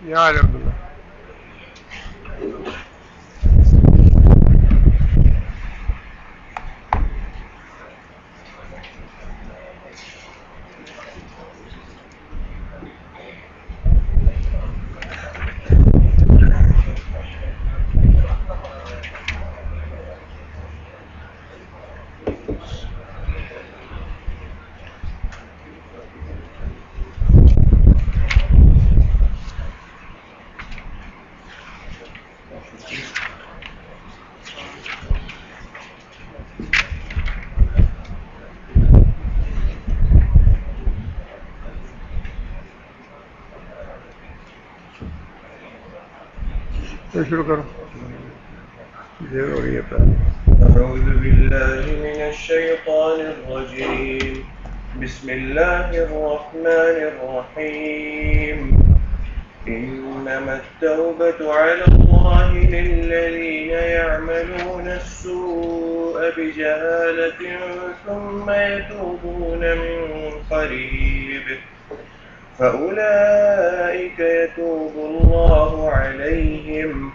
یا عبداللہ شروع کرو دیر ہو رہی ہے پہلے أعوذ بالله من الشيطان الرجيم بسم الله الرحمن الرحيم إنما التوبة على الله للذين يعملون السوء بجهالة ثم يتوبون من قريب فأولئك يتوب الله عليهم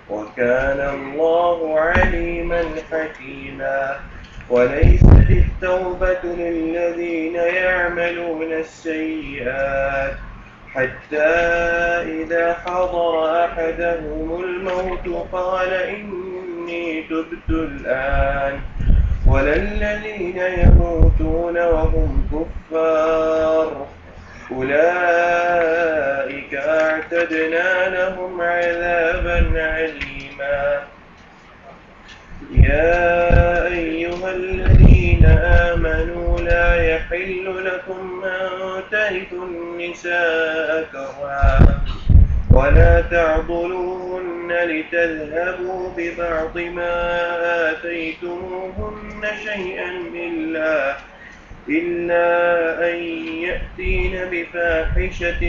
وكان الله عليما حكيما وليست التوبة للذين يعملون السيئات حتى إذا حضر أحدهم الموت قال إني تبت الآن ولا الذين يموتون وهم كفار أولئك أعتدنا لهم عذابا عليما يا أيها الذين آمنوا لا يحل لكم أن ترثوا النساء كرها ولا تعضلوهن لتذهبوا ببعض ما آتيتموهن شيئا إلا أن يأتين بفاحشة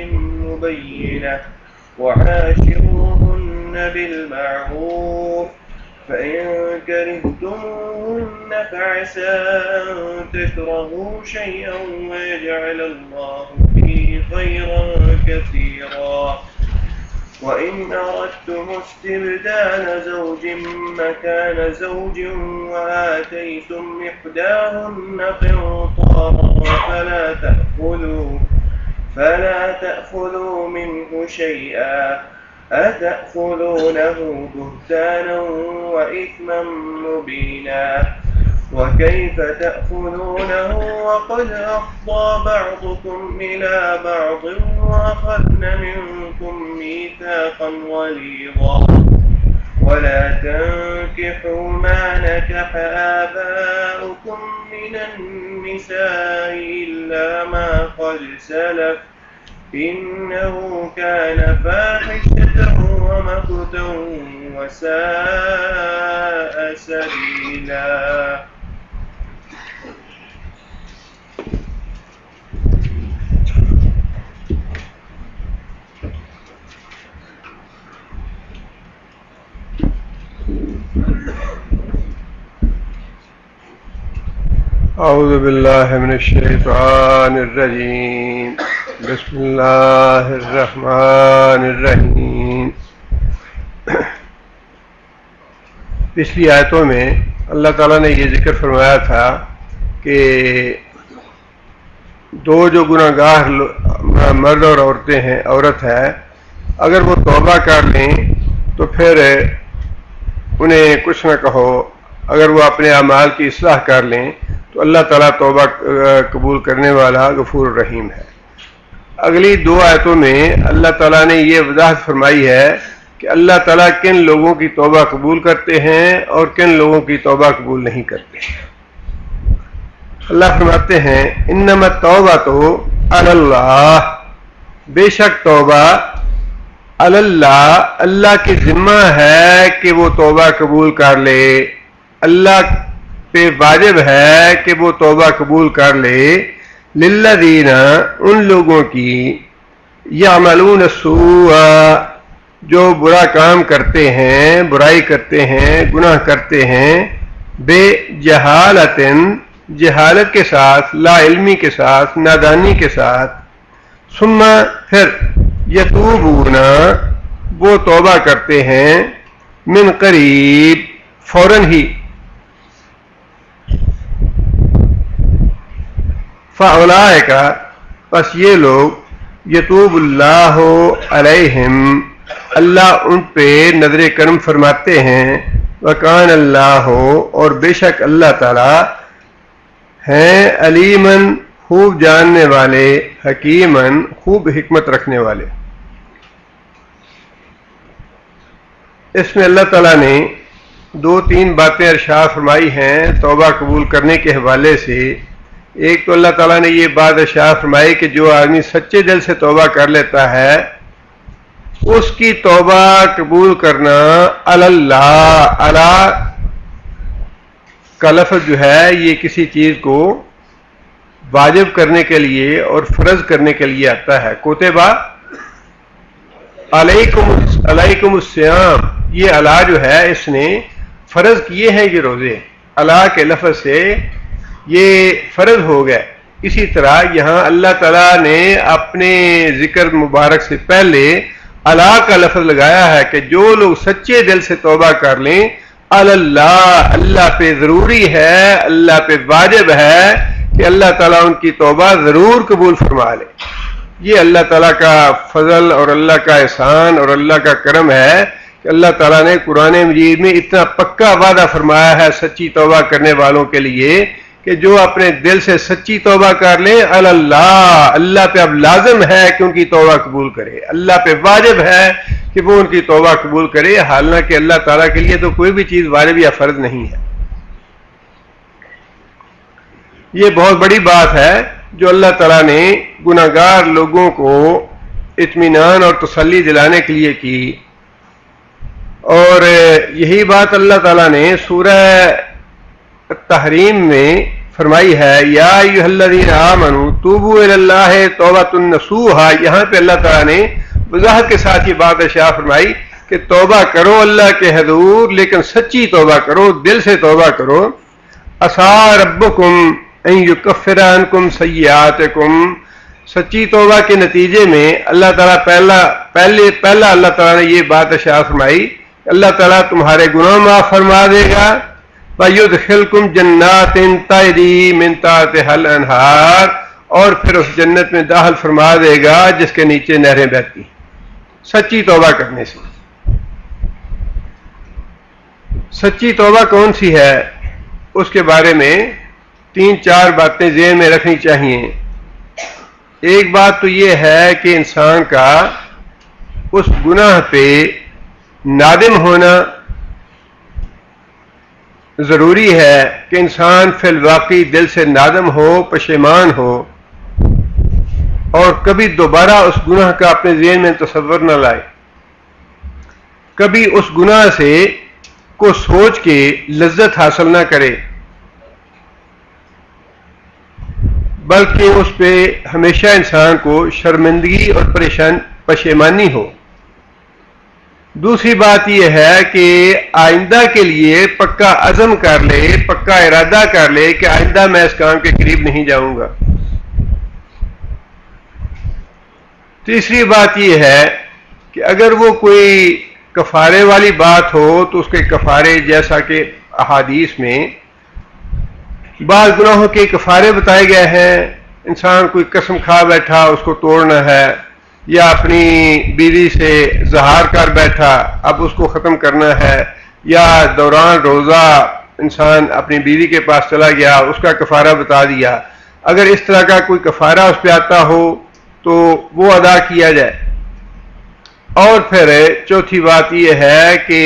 مبينة وعاشروهن بالمعروف فإن كرهتموهن فعسى أن تكرهوا شيئا ويجعل الله فيه خيرا كثيرا وإن أردتم استبدال زوج مكان زوج وآتيتم إحداهن قنطارا فلا تأخذوا منه شيئا أتأخذونه بهتانا وإثما مبينا وكيف تأخذونه وقد أفضى بعضكم إلى بعض وأخذن منكم ميثاقا غليظا ولا تنكحوا ما نكح آباؤكم من النساء إلا ما قد سلف إنه كان فاحشة ومقتا وساء سبيلا اعوذ باللہ من الشیطان الرجیم بسم اللہ الرحمن الرحیم. پچھلی آیتوں میں اللہ تعالیٰ نے یہ ذکر فرمایا تھا کہ دو جو گناہ گار مرد اور عورت ہے اگر وہ توبہ کر لیں تو پھر انہیں کچھ نہ کہو، اگر وہ اپنے اعمال کی اصلاح کر لیں تو اللہ تعالیٰ توبہ قبول کرنے والا غفور الرحیم ہے. اگلی دو آیتوں میں اللہ تعالیٰ نے یہ وضاحت فرمائی ہے کہ اللہ تعالیٰ کن لوگوں کی توبہ قبول کرتے ہیں اور کن لوگوں کی توبہ قبول نہیں کرتے. اللہ فرماتے ہیں انما التوبۃ علی اللہ، بے شک توبہ علی اللہ، اللہ کی ذمہ ہے کہ وہ توبہ قبول کر لے. اللہ پہ واجب ہے کہ وہ توبہ قبول کر لے. للذین، ان لوگوں کی، یعملون السوء، جو برا کام کرتے ہیں، برائی کرتے ہیں، گناہ کرتے ہیں، بے جہالت، جہالت کے ساتھ، لا علمی کے ساتھ، نادانی کے ساتھ، ثم پھر یتوبون وہ توبہ کرتے ہیں من قریب فوراً ہی. فاولئک پس یہ لوگ یتوب اللہ علیہم اللہ ان پہ نظر کرم فرماتے ہیں. وکان اللہ اور بے شک اللہ تعالی ہیں علیمن خوب جاننے والے حکیمن خوب حکمت رکھنے والے. اس میں اللہ تعالیٰ نے 2-3 باتیں ارشاد فرمائی ہیں توبہ قبول کرنے کے حوالے سے. ایک تو اللہ تعالیٰ نے یہ بات ارشاد فرمائی کہ جو آدمی سچے دل سے توبہ کر لیتا ہے اس کی توبہ قبول کرنا اللہ اللہ کا لفظ جو ہے یہ کسی چیز کو واجب کرنے کے لیے اور فرض کرنے کے لیے آتا ہے. کتبہ علیکم الصیام یہ اللہ جو ہے اس نے فرض کیے ہیں یہ روزے. اللہ کے لفظ سے یہ فرض ہو گئے. اسی طرح یہاں اللہ تعالیٰ نے اپنے ذکر مبارک سے پہلے اللہ کا لفظ لگایا ہے کہ جو لوگ سچے دل سے توبہ کر لیں اللہ اللہ پہ ضروری ہے, اللہ پہ واجب ہے کہ اللہ تعالیٰ ان کی توبہ ضرور قبول فرما لے. یہ اللہ تعالیٰ کا فضل اور اللہ کا احسان اور اللہ کا کرم ہے کہ اللہ تعالیٰ نے قرآن مجید میں اتنا پکا وعدہ فرمایا ہے سچی توبہ کرنے والوں کے لیے کہ جو اپنے دل سے سچی توبہ کر لیں اللہ اللہ پہ اب لازم ہے کہ ان کی توبہ قبول کرے, اللہ پہ واجب ہے کہ وہ ان کی توبہ قبول کرے. حالانکہ اللہ تعالیٰ کے لیے تو کوئی بھی چیز واجب یا فرض نہیں ہے. یہ بہت بڑی بات ہے جو اللہ تعالیٰ نے گناہگار لوگوں کو اطمینان اور تسلی دلانے کے لیے کی. اور یہی بات اللہ تعالیٰ نے سورہ تحریم میں فرمائی ہے یا ایھا الذین آمنوا توبوا الی اللہ توبۃ نصوحا. یہاں پہ اللہ تعالیٰ نے وضاحت کے ساتھ یہ بات ارشاد فرمائی کہ توبہ کرو اللہ کے حضور لیکن سچی توبہ کرو, دل سے توبہ کرو. عسیٰ ربکم ان یکفر عنکم سیئاتکم سچی توبہ کے نتیجے میں اللہ تعالیٰ پہلا اللہ تعالیٰ نے یہ بات ارشاد فرمائی اللہ تعالیٰ تمہارے گناہ معاف فرما دے گا. وَيُدْخِلْكُمْ جَنَّاتٍ تَجْرِی مِن تَحْتِہَا الْأَنْہَارُ اور پھر اس جنت میں داخل فرما دے گا جس کے نیچے نہریں بہتی. سچی توبہ کرنے سے. سچی توبہ کون سی ہے اس کے بارے میں 3-4 باتیں ذہن میں رکھنی چاہیے. ایک بات تو یہ ہے کہ انسان کا اس گناہ پہ نادم ہونا ضروری ہے کہ انسان فی الواقع دل سے نادم ہو, پشیمان ہو اور کبھی دوبارہ اس گناہ کا اپنے ذہن میں تصور نہ لائے. کبھی اس گناہ سے کو سوچ کے لذت حاصل نہ کرے بلکہ اس پہ ہمیشہ انسان کو شرمندگی اور پشیمانی ہو. دوسری بات یہ ہے کہ آئندہ کے لیے پکا عزم کر لے, پکا ارادہ کر لے کہ آئندہ میں اس کام کے قریب نہیں جاؤں گا. تیسری بات یہ ہے کہ اگر وہ کوئی کفارے والی بات ہو تو اس کے کفارے جیسا کہ احادیث میں بعض گناہوں کے کفارے بتائے گئے ہیں. انسان کوئی قسم کھا بیٹھا اس کو توڑنا ہے, یا اپنی بیوی سے زہار کر بیٹھا اب اس کو ختم کرنا ہے, یا دوران روزہ انسان اپنی بیوی کے پاس چلا گیا اس کا کفارہ بتا دیا. اگر اس طرح کا کوئی کفارہ اس پہ آتا ہو تو وہ ادا کیا جائے. اور پھر چوتھی بات یہ ہے کہ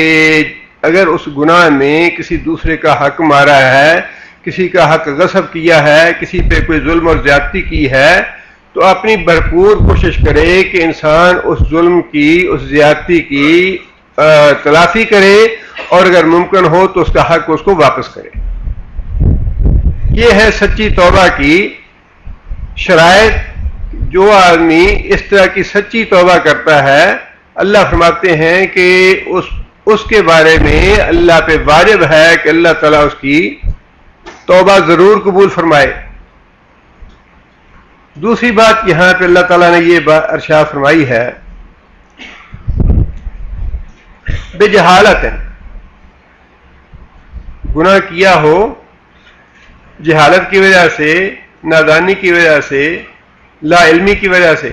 اگر اس گناہ میں کسی دوسرے کا حق مارا ہے, کسی کا حق غصب کیا ہے, کسی پہ کوئی ظلم اور زیادتی کی ہے تو اپنی بھرپور کوشش کرے کہ انسان اس ظلم کی, اس زیادتی کی تلافی کرے اور اگر ممکن ہو تو اس کا حق اس کو واپس کرے. یہ ہے سچی توبہ کی شرائط. جو آدمی اس طرح کی سچی توبہ کرتا ہے اللہ فرماتے ہیں کہ اس کے بارے میں اللہ پہ واجب ہے کہ اللہ تعالیٰ اس کی توبہ ضرور قبول فرمائے. دوسری بات یہاں پہ اللہ تعالیٰ نے یہ ارشاد فرمائی ہے بجہالت، گناہ کیا ہو جہالت کی وجہ سے، نادانی کی وجہ سے، لا علمی کی وجہ سے.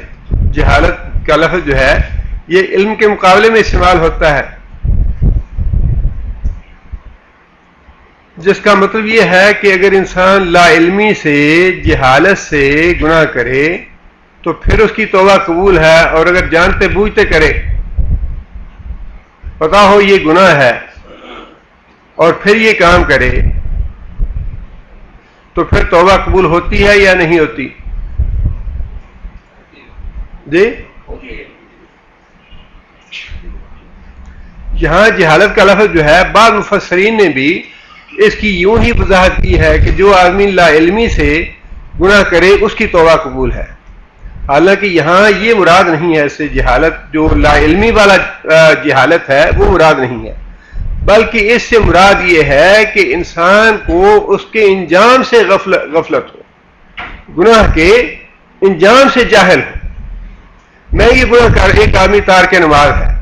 جہالت کا لفظ جو ہے یہ علم کے مقابلے میں استعمال ہوتا ہے، جس کا مطلب یہ ہے کہ اگر انسان لا علمی سے، جہالت سے گناہ کرے تو پھر اس کی توبہ قبول ہے، اور اگر جانتے بوجھتے کرے، پتا ہو یہ گناہ ہے اور پھر یہ کام کرے تو پھر توبہ قبول ہوتی ہے یا نہیں ہوتی؟ جی یہاں جہالت کا لفظ جو ہے بعض مفسرین نے بھی اس کی یوں ہی وضاحت کی ہے کہ جو آدمی لا علمی سے گناہ کرے اس کی توبہ قبول ہے. حالانکہ یہاں یہ مراد نہیں ہے، اس سے جہالت جو لا علمی والا جہالت ہے وہ مراد نہیں ہے، بلکہ اس سے مراد یہ ہے کہ انسان کو اس کے انجام سے غفلت ہو، گناہ کے انجام سے جاہل ہو. میں یہ گناہ کر، ایک آدمی تارک نماز ہے.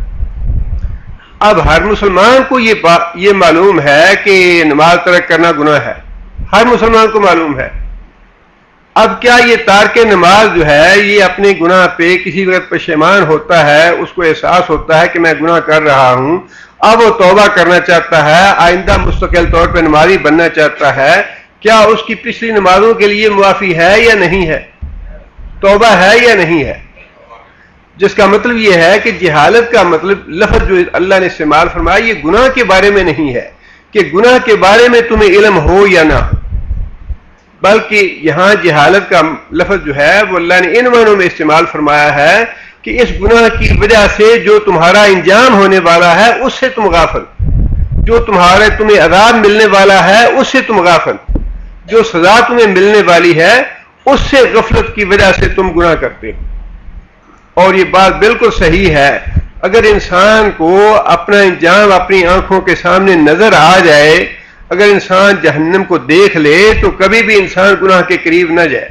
اب ہر مسلمان کو یہ معلوم ہے کہ نماز ترک کرنا گناہ ہے، ہر مسلمان کو معلوم ہے. اب کیا یہ تارک نماز جو ہے یہ اپنے گناہ پہ کسی وقت پشیمان ہوتا ہے، اس کو احساس ہوتا ہے کہ میں گناہ کر رہا ہوں، اب وہ توبہ کرنا چاہتا ہے، آئندہ مستقل طور پہ نمازی بننا چاہتا ہے، کیا اس کی پچھلی نمازوں کے لیے معافی ہے یا نہیں ہے؟ توبہ ہے یا نہیں ہے؟ جس کا مطلب یہ ہے کہ جہالت کا مطلب لفظ جو اللہ نے استعمال فرمایا یہ گناہ کے بارے میں نہیں ہے کہ گناہ کے بارے میں تمہیں علم ہو یا نہ ہو، بلکہ یہاں جہالت کا لفظ جو ہے وہ اللہ نے ان معنوں میں استعمال فرمایا ہے کہ اس گناہ کی وجہ سے جو تمہارا انجام ہونے والا ہے اس سے تم غافل، جو تمہیں عذاب ملنے والا ہے اس سے تم غافل، جو سزا تمہیں ملنے والی ہے اس سے غفلت کی وجہ سے تم گناہ کرتے ہو. اور یہ بات بالکل صحیح ہے، اگر انسان کو اپنا انجام اپنی آنکھوں کے سامنے نظر آ جائے، اگر انسان جہنم کو دیکھ لے تو کبھی بھی انسان گناہ کے قریب نہ جائے.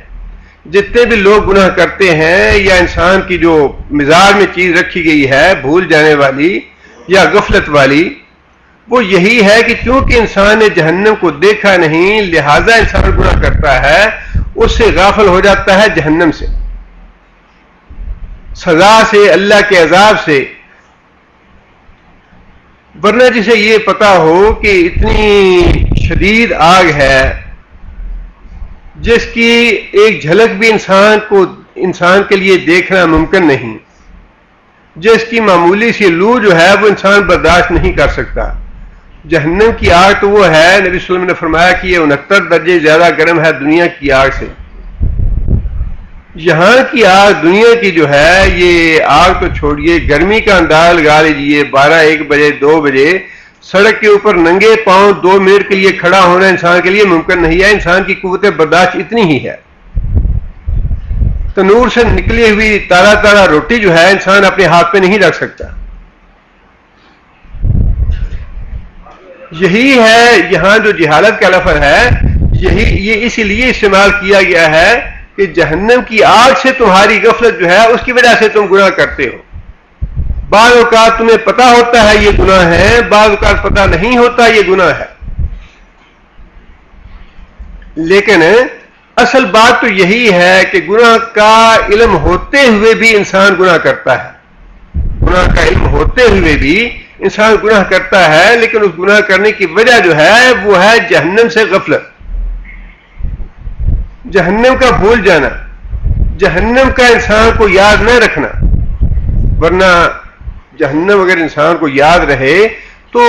جتنے بھی لوگ گناہ کرتے ہیں یا انسان کی جو مزاج میں چیز رکھی گئی ہے بھول جانے والی یا غفلت والی، وہ یہی ہے کہ چونکہ انسان نے جہنم کو دیکھا نہیں لہذا انسان گناہ کرتا ہے، اس سے غافل ہو جاتا ہے جہنم سے، سزا سے، اللہ کے عذاب سے. ورنہ جسے یہ پتا ہو کہ اتنی شدید آگ ہے جس کی ایک جھلک بھی انسان کے لیے دیکھنا ممکن نہیں، جس کی معمولی سی لو جو ہے وہ انسان برداشت نہیں کر سکتا. جہنم کی آگ تو وہ ہے، نبی صلی اللہ علیہ وسلم نے فرمایا کہ یہ 69 درجے زیادہ گرم ہے دنیا کی آگ سے. یہاں کی آگ دنیا کی جو ہے یہ آگ تو چھوڑیے، گرمی کا انداز لگا لیجیے، 12 1 بجے 2 بجے سڑک کے اوپر ننگے پاؤں 2 منٹ کے لیے کھڑا ہونا انسان کے لیے ممکن نہیں ہے. انسان کی قوت برداشت اتنی ہی ہے. تنور سے نکلی ہوئی تازہ روٹی جو ہے انسان اپنے ہاتھ پہ نہیں رکھ سکتا. یہی ہے یہاں جو جہالت کا لفظ ہے یہ اسی لیے استعمال کیا گیا ہے کہ جہنم کی آگ سے تمہاری غفلت جو ہے اس کی وجہ سے تم گناہ کرتے ہو. بعض اوقات تمہیں پتا ہوتا ہے یہ گناہ ہے، بعض اوقات پتا نہیں ہوتا یہ گناہ ہے، لیکن اصل بات تو یہی ہے کہ گناہ کا علم ہوتے ہوئے بھی انسان گناہ کرتا ہے. گناہ کا علم ہوتے ہوئے بھی انسان گناہ کرتا ہے، لیکن اس گناہ کرنے کی وجہ جو ہے وہ ہے جہنم سے غفلت، جہنم کا بھول جانا، جہنم کا انسان کو یاد نہ رکھنا. ورنہ جہنم اگر انسان کو یاد رہے تو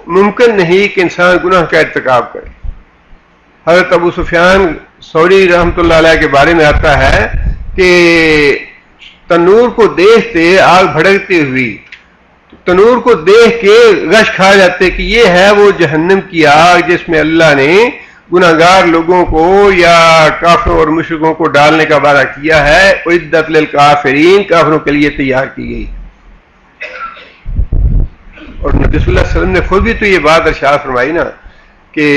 ممکن نہیں کہ انسان گناہ کا ارتکاب کرے. حضرت ابو سفیان ثوری رحمۃ اللہ علیہ کے بارے میں آتا ہے کہ تنور کو دیکھتے آگ بھڑکتی ہوئی، تنور کو دیکھ کے غش کھا جاتے کہ یہ ہے وہ جہنم کی آگ جس میں اللہ نے گناہگار لوگوں کو یا کافروں اور مشرکوں کو ڈالنے کا وعدہ کیا ہے. اعدت للکافرین، کافروں کے لیے تیار کی گئی. اور نبی صلی اللہ علیہ وسلم نے خود بھی تو یہ بات ارشاد فرمائی نا کہ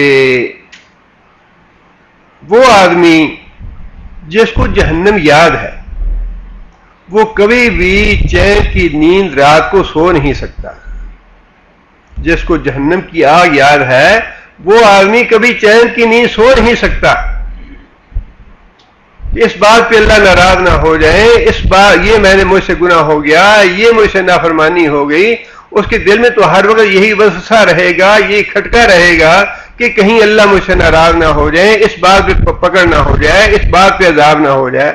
وہ آدمی جس کو جہنم یاد ہے وہ کبھی بھی چین کی نیند رات کو سو نہیں سکتا. جس کو جہنم کی آگ یاد ہے، وہ آدمی کبھی چین کی نیند سو نہیں سکتا. اس بات پہ اللہ ناراض نہ ہو جائے، اس بات یہ میں نے مجھ سے گناہ ہو گیا، یہ مجھ سے نافرمانی ہو گئی، اس کے دل میں تو ہر وقت یہی وسوسہ رہے گا، یہی کھٹکا رہے گا کہ کہیں اللہ مجھ سے ناراض نہ ہو جائے، اس بات پہ پکڑ نہ ہو جائے، اس بات پہ عذاب نہ ہو جائے.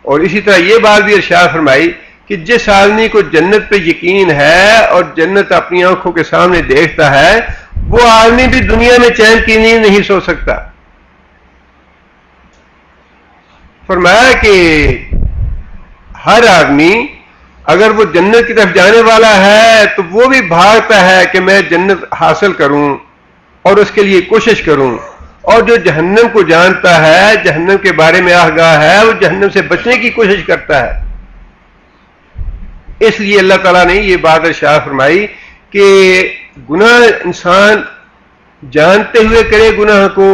اور اسی طرح یہ بات بھی ارشاد فرمائی کہ جس آدمی کو جنت پہ یقین ہے اور جنت اپنی آنکھوں کے سامنے دیکھتا ہے، وہ آدمی بھی دنیا میں چین کی نیند نہیں سو سکتا. فرمایا کہ ہر آدمی اگر وہ جنت کی طرف جانے والا ہے تو وہ بھی بھاگتا ہے کہ میں جنت حاصل کروں اور اس کے لیے کوشش کروں، اور جو جہنم کو جانتا ہے، جہنم کے بارے میں آگاہ ہے، وہ جہنم سے بچنے کی کوشش کرتا ہے. اس لیے اللہ تعالیٰ نے یہ بات ارشاد فرمائی کہ گناہ انسان جانتے ہوئے کرے گناہ کو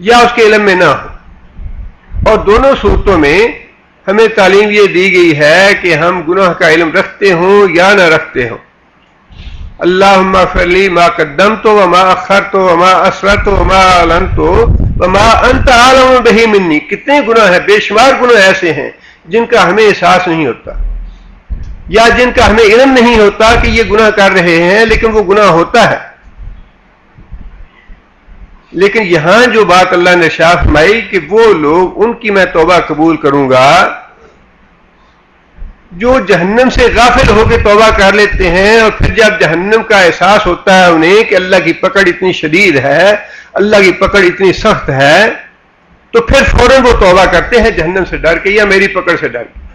یا اس کے علم میں نہ ہو، اور دونوں صورتوں میں ہمیں تعلیم یہ دی گئی ہے کہ ہم گناہ کا علم رکھتے ہوں یا نہ رکھتے ہوں. اللہم اغفر لی ما قدمت وما اخرت وما اسررت وما اعلنت وما انت عالم بہ منی. کتنے گناہ ہیں، بے شمار گناہ ایسے ہیں جن کا ہمیں احساس نہیں ہوتا یا جن کا ہمیں علم نہیں ہوتا کہ یہ گناہ کر رہے ہیں، لیکن وہ گناہ ہوتا ہے. لیکن یہاں جو بات اللہ نے ارشاد فرمائی کہ وہ لوگ، ان کی میں توبہ قبول کروں گا جو جہنم سے غافل ہو کے توبہ کر لیتے ہیں، اور پھر جب جہنم کا احساس ہوتا ہے انہیں کہ اللہ کی پکڑ اتنی شدید ہے، اللہ کی پکڑ اتنی سخت ہے، تو پھر فوراً وہ توبہ کرتے ہیں جہنم سے ڈر کے یا میری پکڑ سے ڈر کے.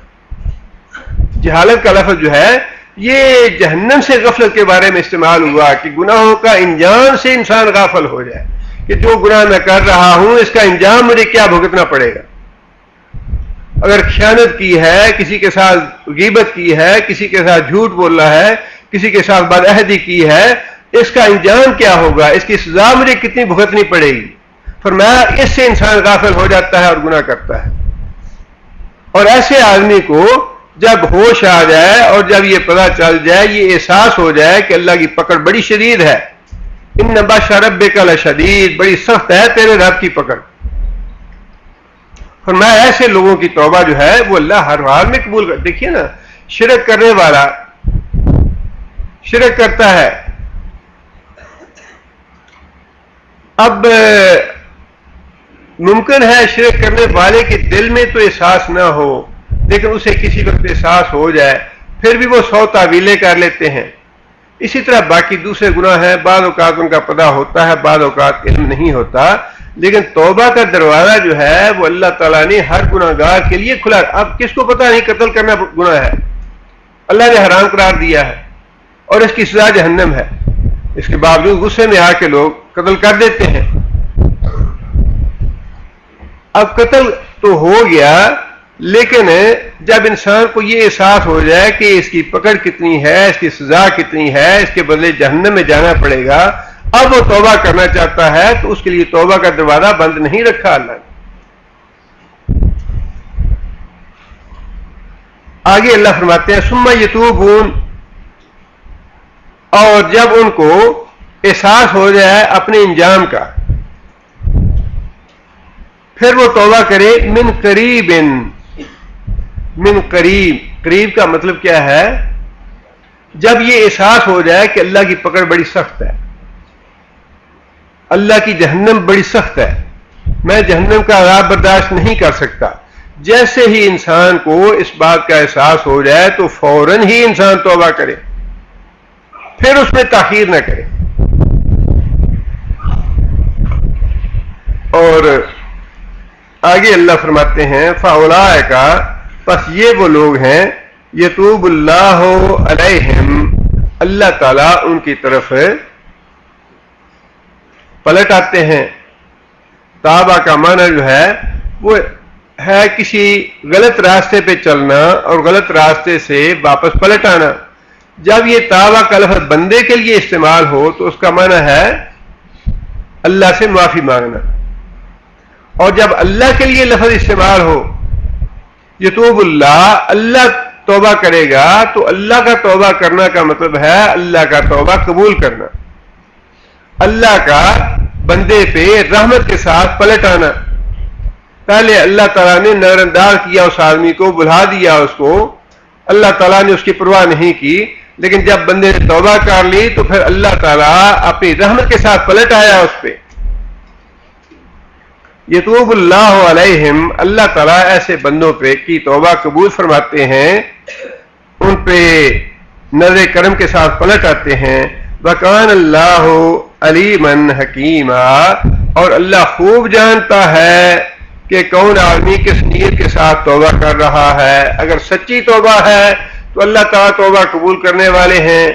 جہالت کا لفظ جو ہے یہ جہنم سے غفلت کے بارے میں استعمال ہوا کہ گناہوں کا انجام سے انسان غافل ہو جائے کہ جو گناہ میں کر رہا ہوں اس کا انجام مجھے کیا بھگتنا پڑے گا. اگر خیانت کی ہے، کسی کے ساتھ غیبت کی ہے، کسی کے ساتھ جھوٹ بولا ہے، کسی کے ساتھ بدعہدی کی ہے، اس کا انجام کیا ہوگا، اس کی سزا مجھے کتنی بھگتنی پڑے گی. فرمایا اس سے انسان غافل ہو جاتا ہے اور گناہ کرتا ہے. اور ایسے آدمی کو جب ہوش آ جائے اور جب یہ پتہ چل جائے، یہ احساس ہو جائے کہ اللہ کی پکڑ بڑی شدید ہے، ان بطش ربک لشدید، بڑی سخت ہے تیرے رب کی پکڑ. فرمایا ایسے لوگوں کی توبہ جو ہے وہ اللہ ہر حال میں قبول کر. دیکھیے نا، شرک کرنے والا شرک کرتا ہے، اب ممکن ہے شرک کرنے والے کے دل میں تو احساس نہ ہو، لیکن اسے کسی وقت احساس ہو جائے، پھر بھی وہ 100 تعویلیں کر لیتے ہیں. اسی طرح باقی دوسرے گناہ ہیں، بعض اوقات ان کا پتہ ہوتا ہے، بعض اوقات علم نہیں ہوتا، لیکن توبہ کا دروازہ جو ہے وہ اللہ تعالیٰ نے ہر گناہ گار کے لیے کھلا. اب کس کو پتہ نہیں قتل کرنا گناہ ہے، اللہ نے حرام قرار دیا ہے اور اس کی سزا جہنم ہے، اس کے باوجود غصے میں آ کے لوگ قتل کر دیتے ہیں. اب قتل تو ہو گیا، لیکن جب انسان کو یہ احساس ہو جائے کہ اس کی پکڑ کتنی ہے، اس کی سزا کتنی ہے، اس کے بدلے جہنم میں جانا پڑے گا، اب وہ توبہ کرنا چاہتا ہے تو اس کے لیے توبہ کا دروازہ بند نہیں رکھا اللہ نے. آگے اللہ فرماتے ہیں ثم یتوبون، اور جب ان کو احساس ہو جائے اپنے انجام کا، پھر وہ توبہ کرے من قریب. من قریب، قریب کا مطلب کیا ہے؟ جب یہ احساس ہو جائے کہ اللہ کی پکڑ بڑی سخت ہے، اللہ کی جہنم بڑی سخت ہے، میں جہنم کا عذاب برداشت نہیں کر سکتا، جیسے ہی انسان کو اس بات کا احساس ہو جائے تو فوراً ہی انسان توبہ کرے، پھر اس میں تاخیر نہ کرے. اور آگے اللہ فرماتے ہیں فَأُولَٰئِکَ، پس یہ وہ لوگ ہیں یتوب اللہ علیہم، اللہ تعالیٰ ان کی طرف پلٹ آتے ہیں. تابہ کا معنی جو ہے وہ ہے کسی غلط راستے پہ چلنا اور غلط راستے سے واپس پلٹ آنا. جب یہ تابہ کا لفظ بندے کے لیے استعمال ہو تو اس کا معنی ہے اللہ سے معافی مانگنا، اور جب اللہ کے لیے لفظ استعمال ہو یتوب اللہ، اللہ توبہ کرے گا تو اللہ کا توبہ کرنا کا مطلب ہے اللہ کا توبہ قبول کرنا، اللہ کا بندے پہ رحمت کے ساتھ پلٹ آنا۔ پہلے اللہ تعالیٰ نے نظر انداز کیا اس آدمی کو، بھلا دیا اس کو، اللہ تعالیٰ نے اس کی پرواہ نہیں کی، لیکن جب بندے نے توبہ کر لی تو پھر اللہ تعالیٰ اپنی رحمت کے ساتھ پلٹ آیا اس پہ۔ یتوب اللہ علیہم، اللہ تعالیٰ ایسے بندوں پہ کی توبہ قبول فرماتے ہیں، ان پہ نظر کرم کے ساتھ پلٹ آتے ہیں۔ وَكَانَ اللَّهُ عَلِيمًا حَكِيمًا، اور اللہ خوب جانتا ہے کہ کون آدمی کس نیت کے ساتھ توبہ کر رہا ہے۔ اگر سچی توبہ ہے تو اللہ تعالیٰ توبہ قبول کرنے والے ہیں،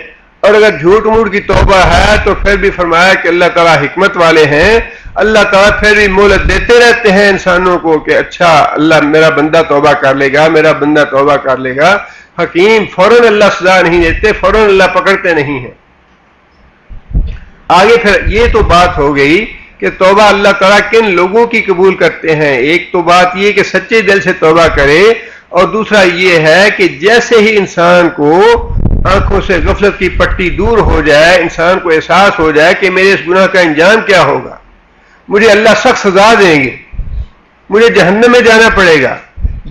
اور اگر جھوٹ موٹ کی توبہ ہے تو پھر بھی فرمایا کہ اللہ تعالیٰ حکمت والے ہیں، اللہ تعالیٰ پھر بھی مہلت دیتے رہتے ہیں انسانوں کو کہ اچھا اللہ میرا بندہ توبہ کر لے گا، میرا بندہ توبہ کر لے گا۔ حکیم، فوراً اللہ سزا نہیں دیتے، فوراً اللہ پکڑتے نہیں ہیں۔ آگے پھر یہ تو بات ہو گئی کہ توبہ اللہ تعالیٰ کن لوگوں کی قبول کرتے ہیں۔ ایک تو بات یہ کہ سچے دل سے توبہ کرے، اور دوسرا یہ ہے کہ جیسے ہی انسان کو آنکھوں سے غفلت کی پٹی دور ہو جائے، انسان کو احساس ہو جائے کہ میرے اس گناہ کا انجام کیا ہوگا، مجھے اللہ سخت سزا دیں گے، مجھے جہنم میں جانا پڑے گا،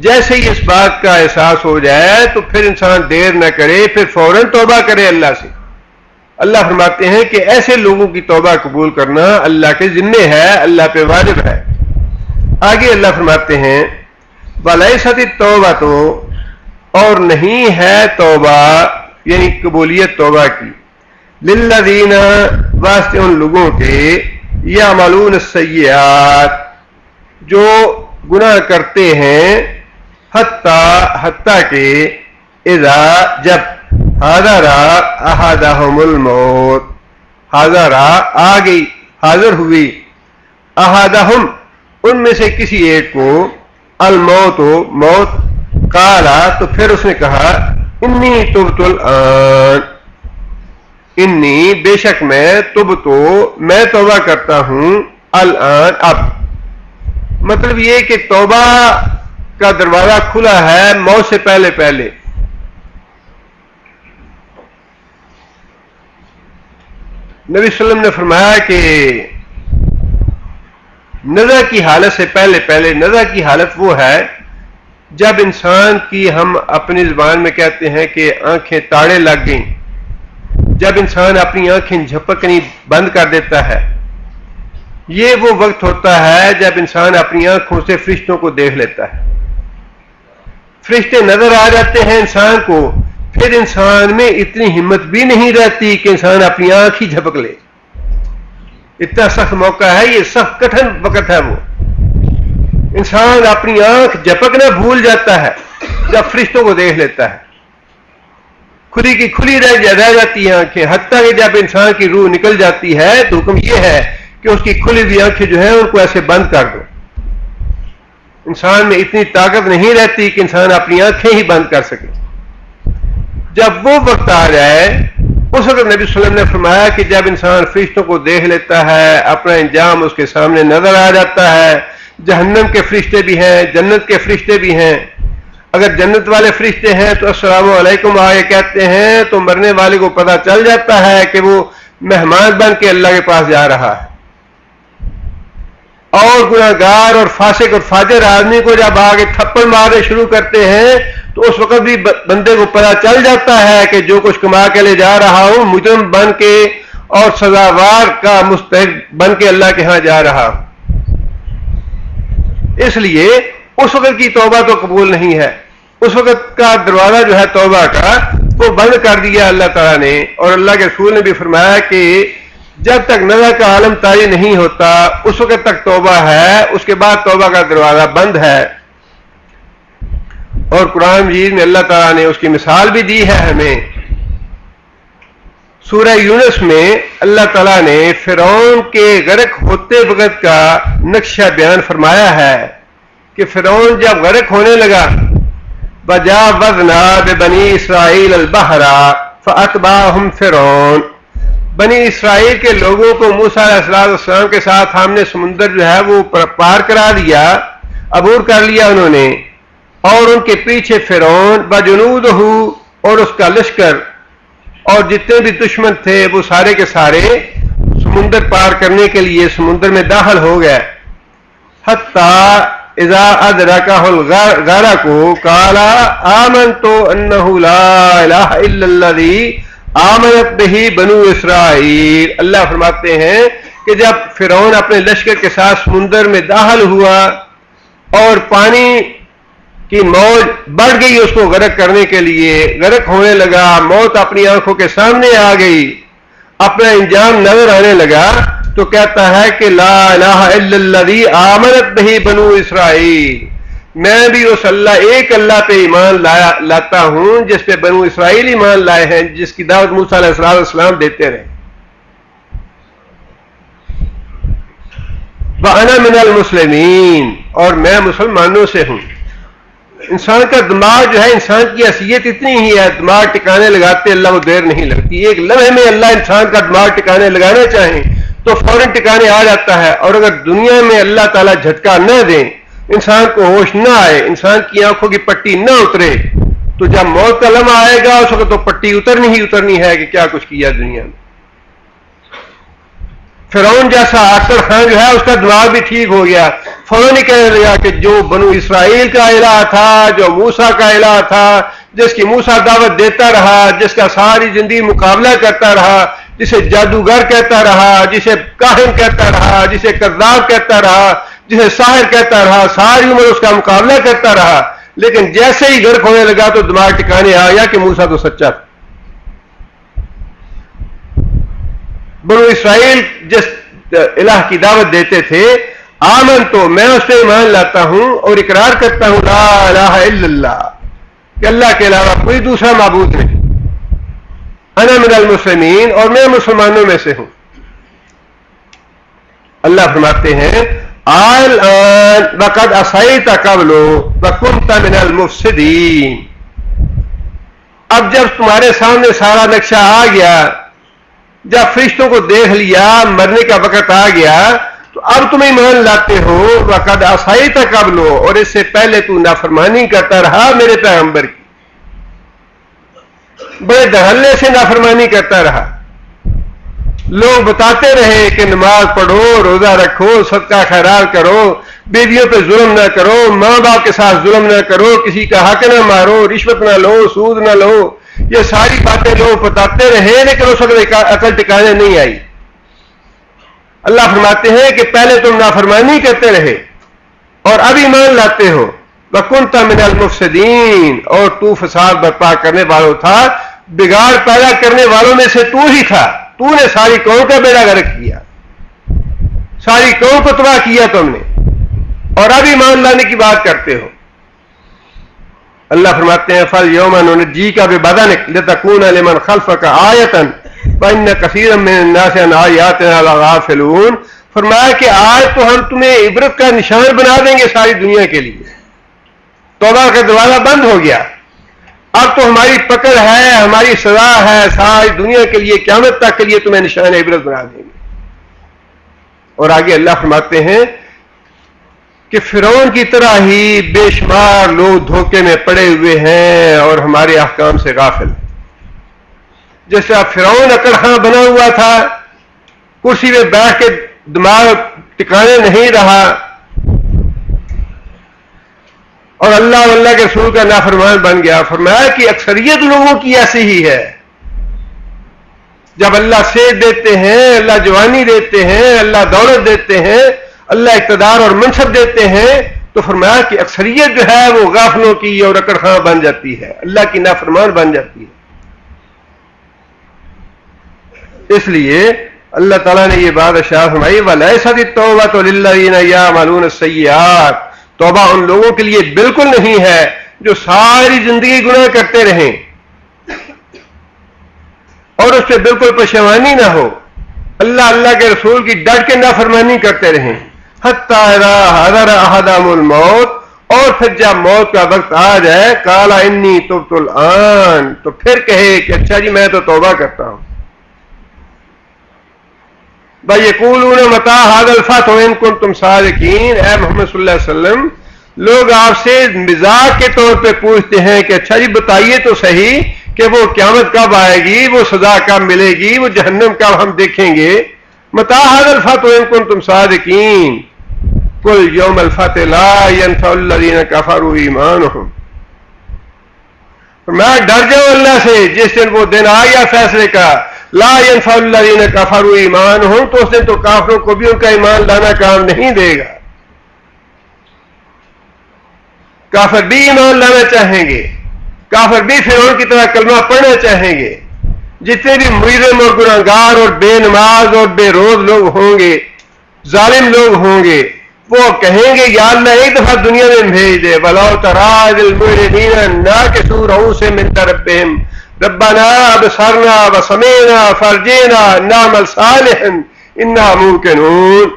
جیسے ہی اس بات کا احساس ہو جائے تو پھر انسان دیر نہ کرے، پھر فوراً توبہ کرے اللہ سے۔ اللہ فرماتے ہیں کہ ایسے لوگوں کی توبہ قبول کرنا اللہ کے ذمہ ہے، اللہ پہ واجب ہے۔ آگے اللہ فرماتے ہیں وَلَيْسَتِ التَّوْبَةُ، اور نہیں ہے توبہ یعنی قبولیت توبہ کی، لِلَّذِينَ، واسطے ان لوگوں کے، يَعْمَلُونَ السَّيِّئَاتِ، جو گناہ کرتے ہیں، حتیٰ کہ اذا، جب، حاضر احدہم الموت، حاضر آ گئی، حاضر ہوئی، احدہم ان میں سے کسی ایک کو، الموت موت، قالا تو پھر اس نے کہا انی تبت الآن، انی بے شک میں، تبتو میں توبہ کرتا ہوں، الآن اب، مطلب یہ کہ توبہ کا دروازہ کھلا ہے موت سے پہلے پہلے۔ نبی صلی اللہ علیہ وسلم نے فرمایا کہ نظر کی حالت سے پہلے پہلے، نظر کی حالت وہ ہے جب انسان کی، ہم اپنی زبان میں کہتے ہیں کہ آنکھیں تاڑے لگ گئیں، جب انسان اپنی آنکھیں جھپکنی بند کر دیتا ہے، یہ وہ وقت ہوتا ہے جب انسان اپنی آنکھوں سے فرشتوں کو دیکھ لیتا ہے، فرشتے نظر آ جاتے ہیں انسان کو، پھر انسان میں اتنی ہمت بھی نہیں رہتی کہ انسان اپنی آنکھ ہی جھپک لے۔ اتنا سخت موقع ہے، یہ سخت کٹھن وقت ہے، وہ انسان اپنی آنکھ جھپکنا بھول جاتا ہے جب فرشتوں کو دیکھ لیتا ہے، کھلی کی کھلی رہ جاتی ہیں آنکھیں، حتیٰ کہ جب انسان کی روح نکل جاتی ہے تو حکم یہ ہے کہ اس کی کھلی ہوئی آنکھیں جو ہیں ان کو ایسے بند کر دو۔ انسان میں اتنی طاقت نہیں رہتی کہ انسان اپنی آنکھیں ہی بند کر سکے۔ جب وہ وقت آ جائے، اس وقت نبی صلی اللہ علیہ وسلم نے فرمایا کہ جب انسان فرشتوں کو دیکھ لیتا ہے، اپنا انجام اس کے سامنے نظر آ جاتا ہے، جہنم کے فرشتے بھی ہیں، جنت کے فرشتے بھی ہیں، اگر جنت والے فرشتے ہیں تو السلام علیکم آگے کہتے ہیں تو مرنے والے کو پتہ چل جاتا ہے کہ وہ مہمان بن کے اللہ کے پاس جا رہا ہے، اور گناہگار اور فاسق اور فاجر آدمی کو جب آگے تھپڑ مارنے شروع کرتے ہیں تو اس وقت بھی بندے کو پتہ چل جاتا ہے کہ جو کچھ کما کے لے جا رہا ہوں مجرم بن کے اور سزاوار کا مستحق بن کے اللہ کے ہاں جا رہا ہوں۔ اس لیے اس وقت کی توبہ تو قبول نہیں ہے، اس وقت کا دروازہ جو ہے توبہ کا وہ بند کر دیا اللہ تعالیٰ نے، اور اللہ کے رسول نے بھی فرمایا کہ جب تک نظر کا عالم طاری نہیں ہوتا اس وقت تک توبہ ہے، اس کے بعد توبہ کا دروازہ بند ہے۔ اور قرآن مجید میں اللہ تعالیٰ نے اس کی مثال بھی دی ہے ہمیں۔ سورہ یونس میں اللہ تعالیٰ نے فرعون کے غرق ہوتے وقت کا نقشہ بیان فرمایا ہے کہ فرعون جب غرق ہونے لگا، وَجَاوَزْنَا بِبَنِي إِسْرَائِيلَ الْبَحْرَ فَأَتْبَعَهُمْ فرعون، بنی اسرائیل کے لوگوں کو موسیٰ علیہ السلام کے ساتھ ہم نے سمندر جو ہے وہ پار کرا دیا، عبور کر لیا انہوں نے، اور ان کے پیچھے فرعون بجنودہ اور اس کا لشکر اور جتنے بھی دشمن تھے وہ سارے کے سارے سمندر پار کرنے کے لیے سمندر میں داخل ہو گئے. حتیٰ اذا ادرکہ الغرق قال آمنت انہ لا الہ الا الذی آمنت بہ بنو اسرائیل. اللہ فرماتے ہیں کہ جب فرعون اپنے لشکر کے ساتھ سمندر میں داخل ہوا اور پانی کی موج بڑھ گئی اس کو غرق کرنے کے لیے، غرق ہونے لگا، موت اپنی آنکھوں کے سامنے آ گئی، اپنا انجام نظر آنے لگا، تو کہتا ہے کہ لا الہ الا الذی آمنت بہ بنو اسرائیل، میں بھی اس ایک اللہ پہ ایمان لاتا ہوں جس پہ بنو اسرائیل ایمان لائے ہیں، جس کی دعوت موسیٰ علیہ السلام دیتے رہے. وَأَنَا مِنَ الْمُسْلِمِينَ، اور میں مسلمانوں سے ہوں. انسان کا دماغ جو ہے، انسان کی حیثیت اتنی ہی ہے، دماغ ٹکانے لگاتے اللہ کو دیر نہیں لگتی. ایک لمحے میں اللہ انسان کا دماغ ٹکانے لگانا چاہیں تو فوراً ٹکانے آ جاتا ہے. اور اگر دنیا میں اللہ تعالیٰ جھٹکا نہ دیں، انسان کو ہوش نہ آئے، انسان کی آنکھوں کی پٹی نہ اترے، تو جب موت کا لمحہ آئے گا اس وقت تو پٹی اترنی ہی اترنی ہے کہ کیا کچھ کیا دنیا میں. فرعون جیسا آکڑ خان جو ہے اس کا دماغ بھی ٹھیک ہو گیا، فوراً ہی کہنے لگا کہ جو بنو اسرائیل کا الہ تھا، جو موسیٰ کا الہ تھا، جس کی موسیٰ دعوت دیتا رہا، جس کا ساری زندگی مقابلہ کرتا رہا، جسے جادوگر کہتا رہا، جسے کاہن کہتا رہا، جسے کذاب کہتا رہا، جسے ساحر کہتا رہا، ساری عمر اس کا مقابلہ کرتا رہا، لیکن جیسے ہی غرق ہونے لگا تو دماغ ٹکانے آ گیا کہ موسیٰ تو سچا تھا. بنو اسرائیل جس الہ کی دعوت دیتے تھے، آمن تو میں اس پہ ایمان لاتا ہوں اور اقرار کرتا ہوں لا الہ الا اللہ، کہ اللہ کے علاوہ کوئی دوسرا معبود نہیں. انا من المسلمین، اور میں مسلمانوں میں سے ہوں. اللہ فرماتے ہیں الآن وقد عصیت قبل وکنت من المفسدین، اب جب تمہارے سامنے سارا نقشہ آ گیا، جب فرشتوں کو دیکھ لیا، مرنے کا وقت آ گیا، تو اب تم ایمان لاتے ہو. وقد عصیت قبل، اور اس سے پہلے تو نافرمانی کرتا رہا میرے پیغمبر کی، بڑے دھڑلے سے نافرمانی کرتا رہا. لوگ بتاتے رہے کہ نماز پڑھو، روزہ رکھو، صدقہ خیرات کرو، بیویوں پہ ظلم نہ کرو، ماں باپ کے ساتھ ظلم نہ کرو، کسی کا حق نہ مارو، رشوت نہ لو، سود نہ لو. یہ ساری باتیں لوگ بتاتے رہے لیکن اس وقت عقل ٹکانے نہیں آئی. اللہ فرماتے ہیں کہ پہلے تم نافرمانی کرتے رہے اور اب ایمان لاتے ہو. وَكُنْتَ مِنَ الْمُفْسِدِينَ، اور تو فساد برپا کرنے والوں تھا، بگاڑ پیدا کرنے والوں میں سے تو ہی تھا. تو نے ساری قوم کا بیڑا غرق کیا، ساری قوم کو تباہ کیا تم نے، اور اب ایمان لانے کی بات کرتے ہو. اللہ فرماتے ہیں فَالْيَوْمَ نُنَجِّيكَ بِبَدَنِكَ لِتَكُونَ لِمَنْ خَلْفَكَ آیَةً وَإِنَّ كَثِيرًا مِّنَ النَّاسِ عَنْ آیَاتِنَا لَغَافِلُونَ. فرمایا کہ آج تو ہم تمہیں عبرت کا نشان بنا دیں گے ساری دنیا کے لیے. توبہ کا دروازہ بند ہو گیا، اب تو ہماری پکڑ ہے، ہماری سزا ہے، ساری دنیا کے لیے، قیامت تک کے لیے تمہیں نشان عبرت بنا دیں گے. اور آگے اللہ فرماتے ہیں کہ فرعون کی طرح ہی بے شمار لوگ دھوکے میں پڑے ہوئے ہیں اور ہمارے احکام سے غافل. جیسے اب فرعون اکڑخاں بنا ہوا تھا، کرسی پہ بیٹھ کے دماغ ٹکانے نہیں رہا اور اللہ اور اللہ کے رسول کا نافرمان بن گیا. فرمایا کہ اکثریت لوگوں کی ایسی ہی ہے. جب اللہ صحت دیتے ہیں، اللہ جوانی دیتے ہیں، اللہ دولت دیتے ہیں، اللہ اقتدار اور منصب دیتے ہیں، تو فرمایا کہ اکثریت جو ہے وہ غافلوں کی اور اکڑ خاں بن جاتی ہے، اللہ کی نافرمان بن جاتی ہے. اس لیے اللہ تعالیٰ نے یہ بات ارشاد فرمائی وَلَيْسَتِ التَّوْبَةُ لِلَّذِينَ يَعْمَلُونَ السَّيِّئَاتِ، توبہ ان لوگوں کے لیے بالکل نہیں ہے جو ساری زندگی گناہ کرتے رہیں اور اس پہ بالکل پشیمانی نہ ہو، اللہ کے رسول کی ڈٹ کے نافرمانی کرتے رہیں. حتیٰ اذا حضر احدهم الموت، اور پھر جب موت کا وقت آ جائے قال انی تبت الآن، تو پھر کہے کہ اچھا جی میں تو توبہ کرتا ہوں. وَيَقُولُونَ مَتَىٰ هَٰذَا الْفَتْحُ إِن كُنتُمْ صَادِقِينَ، اے محمد صلی اللہ علیہ وسلم لوگ آپ سے مزاح کے طور پہ پوچھتے ہیں کہ اچھا جی بتائیے تو صحیح کہ وہ قیامت کب آئے گی، وہ سزا کب ملے گی، وہ جہنم کب ہم دیکھیں گے؟ متى هذا الفتح ان کنتم صادقین قل یوم الفتح لا ينفع الذین کفروا ایمانہم۔ میں ڈر جاؤں اللہ سے جس دن وہ دن آ گیا فیصلے کا، لا ينفع الذین کفروا ایمانہم، تو اس دن تو کافروں کو بھی ان کا ایمان لانا کام نہیں دے گا۔ کافر بھی ایمان لانا چاہیں گے، کافر بھی فرعون کی طرح کلمہ پڑھنا چاہیں گے، جتنے بھی مجرم اور گناہگار اور بے نماز اور بے روز لوگ ہوں گے، ظالم لوگ ہوں گے، وہ کہیں گے یا اللہ ایک دفعہ دنیا میں بھیج دے۔ وَلَوْ تَرَىٰ إِذِ الْمُجْرِمِينَ نَاكِسُو رُءُوسِهِمْ عِندَ رَبِّهِمْ رَبَّنَا أَبْصَرْنَا وَسَمِعْنَا فَارْجِعْنَا نَعْمَلْ صَالِحًا إِنَّا مُوقِنُونَ۔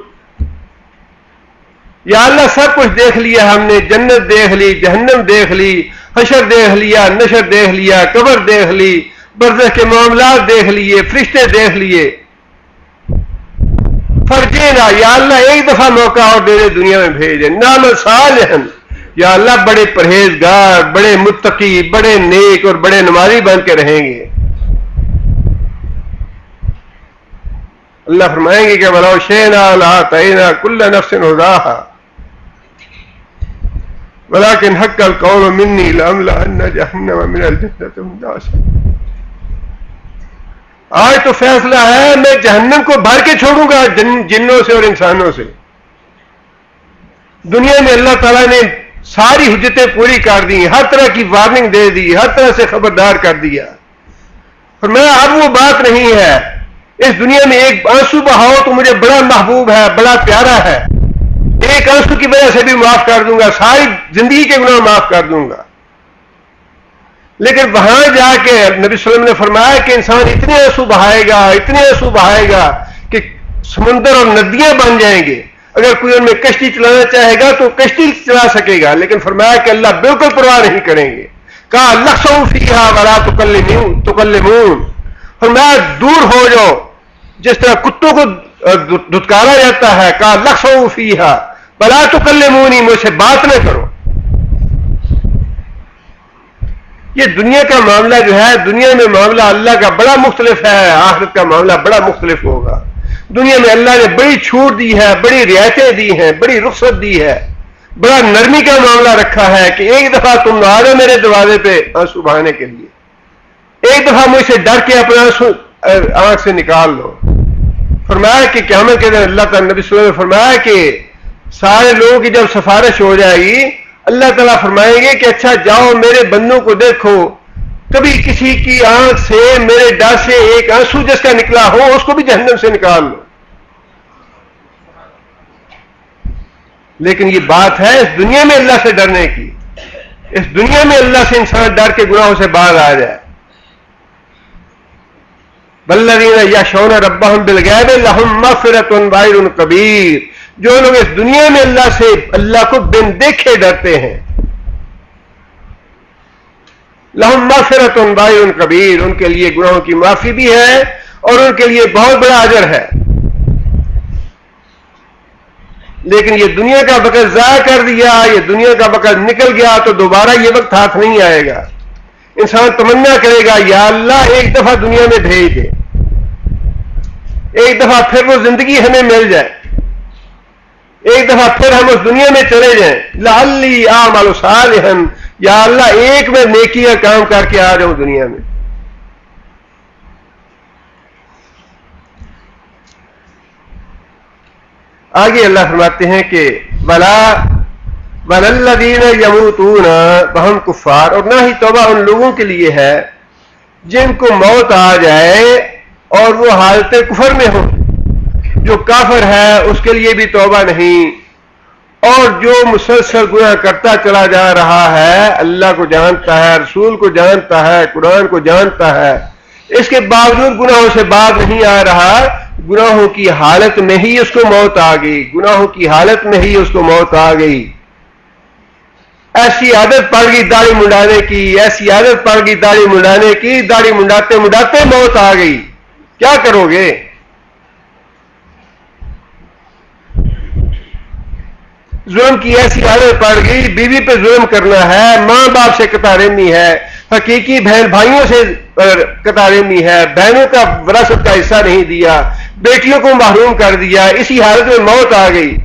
یا اللہ سب کچھ دیکھ لیا ہم نے، جنت دیکھ لی، جہنم دیکھ لی، حشر دیکھ لیا، نشر دیکھ لیا، قبر دیکھ لی، برزخ کے معاملات دیکھ لیے، فرشتے دیکھ لیے۔ فرجینا، یا اللہ ایک دفعہ موقع اور دے دے، دنیا میں بھیج دے۔ نعمل صالحا، یا اللہ بڑے پرہیزگار، بڑے متقی، بڑے نیک اور بڑے نمازی بن کے رہیں گے۔ اللہ فرمائیں گے کہ وَلَوْ شِئْنَا لَآتَيْنَا كُلَّ نَفْسٍ هُدَاهَا وَلَكِنْ حَقَّ الْقَوْلُ مِنِّي لَأَمْلَأَنَّ جَهَنَّمَ مِنَ الْجِنَّةِ وَالنَّاسِ۔ آج تو فیصلہ ہے، میں جہنم کو بھر کے چھوڑوں گا جنوں سے اور انسانوں سے۔ دنیا میں اللہ تعالیٰ نے ساری حجتیں پوری کر دی، ہر طرح کی وارننگ دے دی، ہر طرح سے خبردار کر دیا۔ فرمایا اب وہ بات نہیں ہے، اس دنیا میں ایک آنسو بہاؤ تو مجھے بڑا محبوب ہے، بڑا پیارا ہے، ایک آنسو کی وجہ سے بھی معاف کر دوں گا، ساری زندگی کے گناہ معاف کر دوں گا۔ لیکن وہاں جا کے نبی صلی اللہ علیہ وسلم نے فرمایا کہ انسان اتنے آنسو بہائے گا، اتنے آنسو بہائے گا کہ سمندر اور ندیاں بن جائیں گے۔ اگر کوئی ان میں کشتی چلانا چاہے گا تو کشتی چلا سکے گا، لیکن فرمایا کہ اللہ بالکل پرواہ نہیں کریں گے۔ کہا لَخْسَوْا فِيهَا وَلَا تُكَلِّمُونَ، فرمایا دور ہو جاؤ، جس طرح کتوں کو دھتکارا جاتا ہے، کہا لَخْسَوْا فِيهَا وَلَا تُكَلِّمُونِ، مجھ سے بات نہ کرو۔ یہ دنیا کا معاملہ جو ہے، دنیا میں معاملہ اللہ کا بڑا مختلف ہے، آخرت کا معاملہ بڑا مختلف ہوگا۔ دنیا میں اللہ نے بڑی چھوٹ دی ہے، بڑی رعایتیں دی ہیں، بڑی رخصت دی ہے، بڑا نرمی کا معاملہ رکھا ہے کہ ایک دفعہ تم آ جاؤ میرے دروازے پہ آنسو بہانے کے لیے، ایک دفعہ مجھ سے ڈر کے اپنا آنسو آنکھ سے نکال لو۔ فرمایا کہ قیامت کے دن اللہ تعالیٰ نبی صلی اللہ علیہ وسلم نے فرمایا کہ سارے لوگوں کی جب سفارش ہو جائے گی، اللہ تعالیٰ فرمائیں گے کہ اچھا جاؤ میرے بندوں کو دیکھو، کبھی کسی کی آنکھ سے میرے ڈر سے ایک آنسو جس کا نکلا ہو اس کو بھی جہنم سے نکال لو۔ لیکن یہ بات ہے اس دنیا میں اللہ سے ڈرنے کی، اس دنیا میں اللہ سے انسان ڈر کے گناہوں سے باہر آ جائے۔ وَالَّذِينَ يَخْشَوْنَ رَبَّهُمْ بِالْغَيْبِ لَهُمْ مَغْفِرَةٌ وَأَجْرٌ كَبِيرٌ، جو لوگ اس دنیا میں اللہ سے اللہ کو بن دیکھے ڈرتے ہیں، لَهُمْ مَغْفِرَةٌ وَأَجْرٌ كَبِيرٌ، ان کے لیے گناہوں کی معافی بھی ہے اور ان کے لیے بہت بڑا اجر ہے۔ لیکن یہ دنیا کا وقت ضائع کر دیا، یہ دنیا کا وقت نکل گیا تو دوبارہ یہ وقت ہاتھ نہیں آئے گا۔ انسان تمنا کرے گا یا اللہ ایک دفعہ دنیا میں بھیج دے، ایک دفعہ پھر وہ زندگی ہمیں مل جائے، ایک دفعہ پھر ہم اس دنیا میں چلے جائیں، لعلی اعمل صالحا، یا اللہ ایک میں نیکی کا کام کر کے آ جاؤں دنیا میں۔ آگے اللہ فرماتے ہیں کہ وَلَلَّذِينَ يَمُوتُونَ وَهُمْ كُفَّارٌ، اور نہ ہی توبہ ان لوگوں کے لیے ہے جن کو موت آ جائے اور وہ حالت کفر میں ہو۔ جو کافر ہے اس کے لیے بھی توبہ نہیں، اور جو مسلسل گناہ کرتا چلا جا رہا ہے، اللہ کو جانتا ہے، رسول کو جانتا ہے، قرآن کو جانتا ہے، اس کے باوجود گناہوں سے باز نہیں آ رہا، گناہوں کی حالت میں ہی اس کو موت آ گئی، گناہوں کی حالت میں ہی اس کو موت آ گئی۔ ایسی عادت پڑ گئی داڑھی منڈانے کی، ایسی عادت پڑ گئی داڑھی منڈانے کی، داڑھی منڈاتے منڈاتے موت آ گئی، کیا کرو گے؟ ظلم کی ایسی عادت پڑ گئی، بیوی پہ ظلم کرنا ہے، ماں باپ سے قطع رحمی ہے، حقیقی بہن بھائیوں سے قطع رحمی ہے، بہنوں کا وراثت کا حصہ نہیں دیا، بیٹیوں کو محروم کر دیا، اسی حالت میں موت آ گئی۔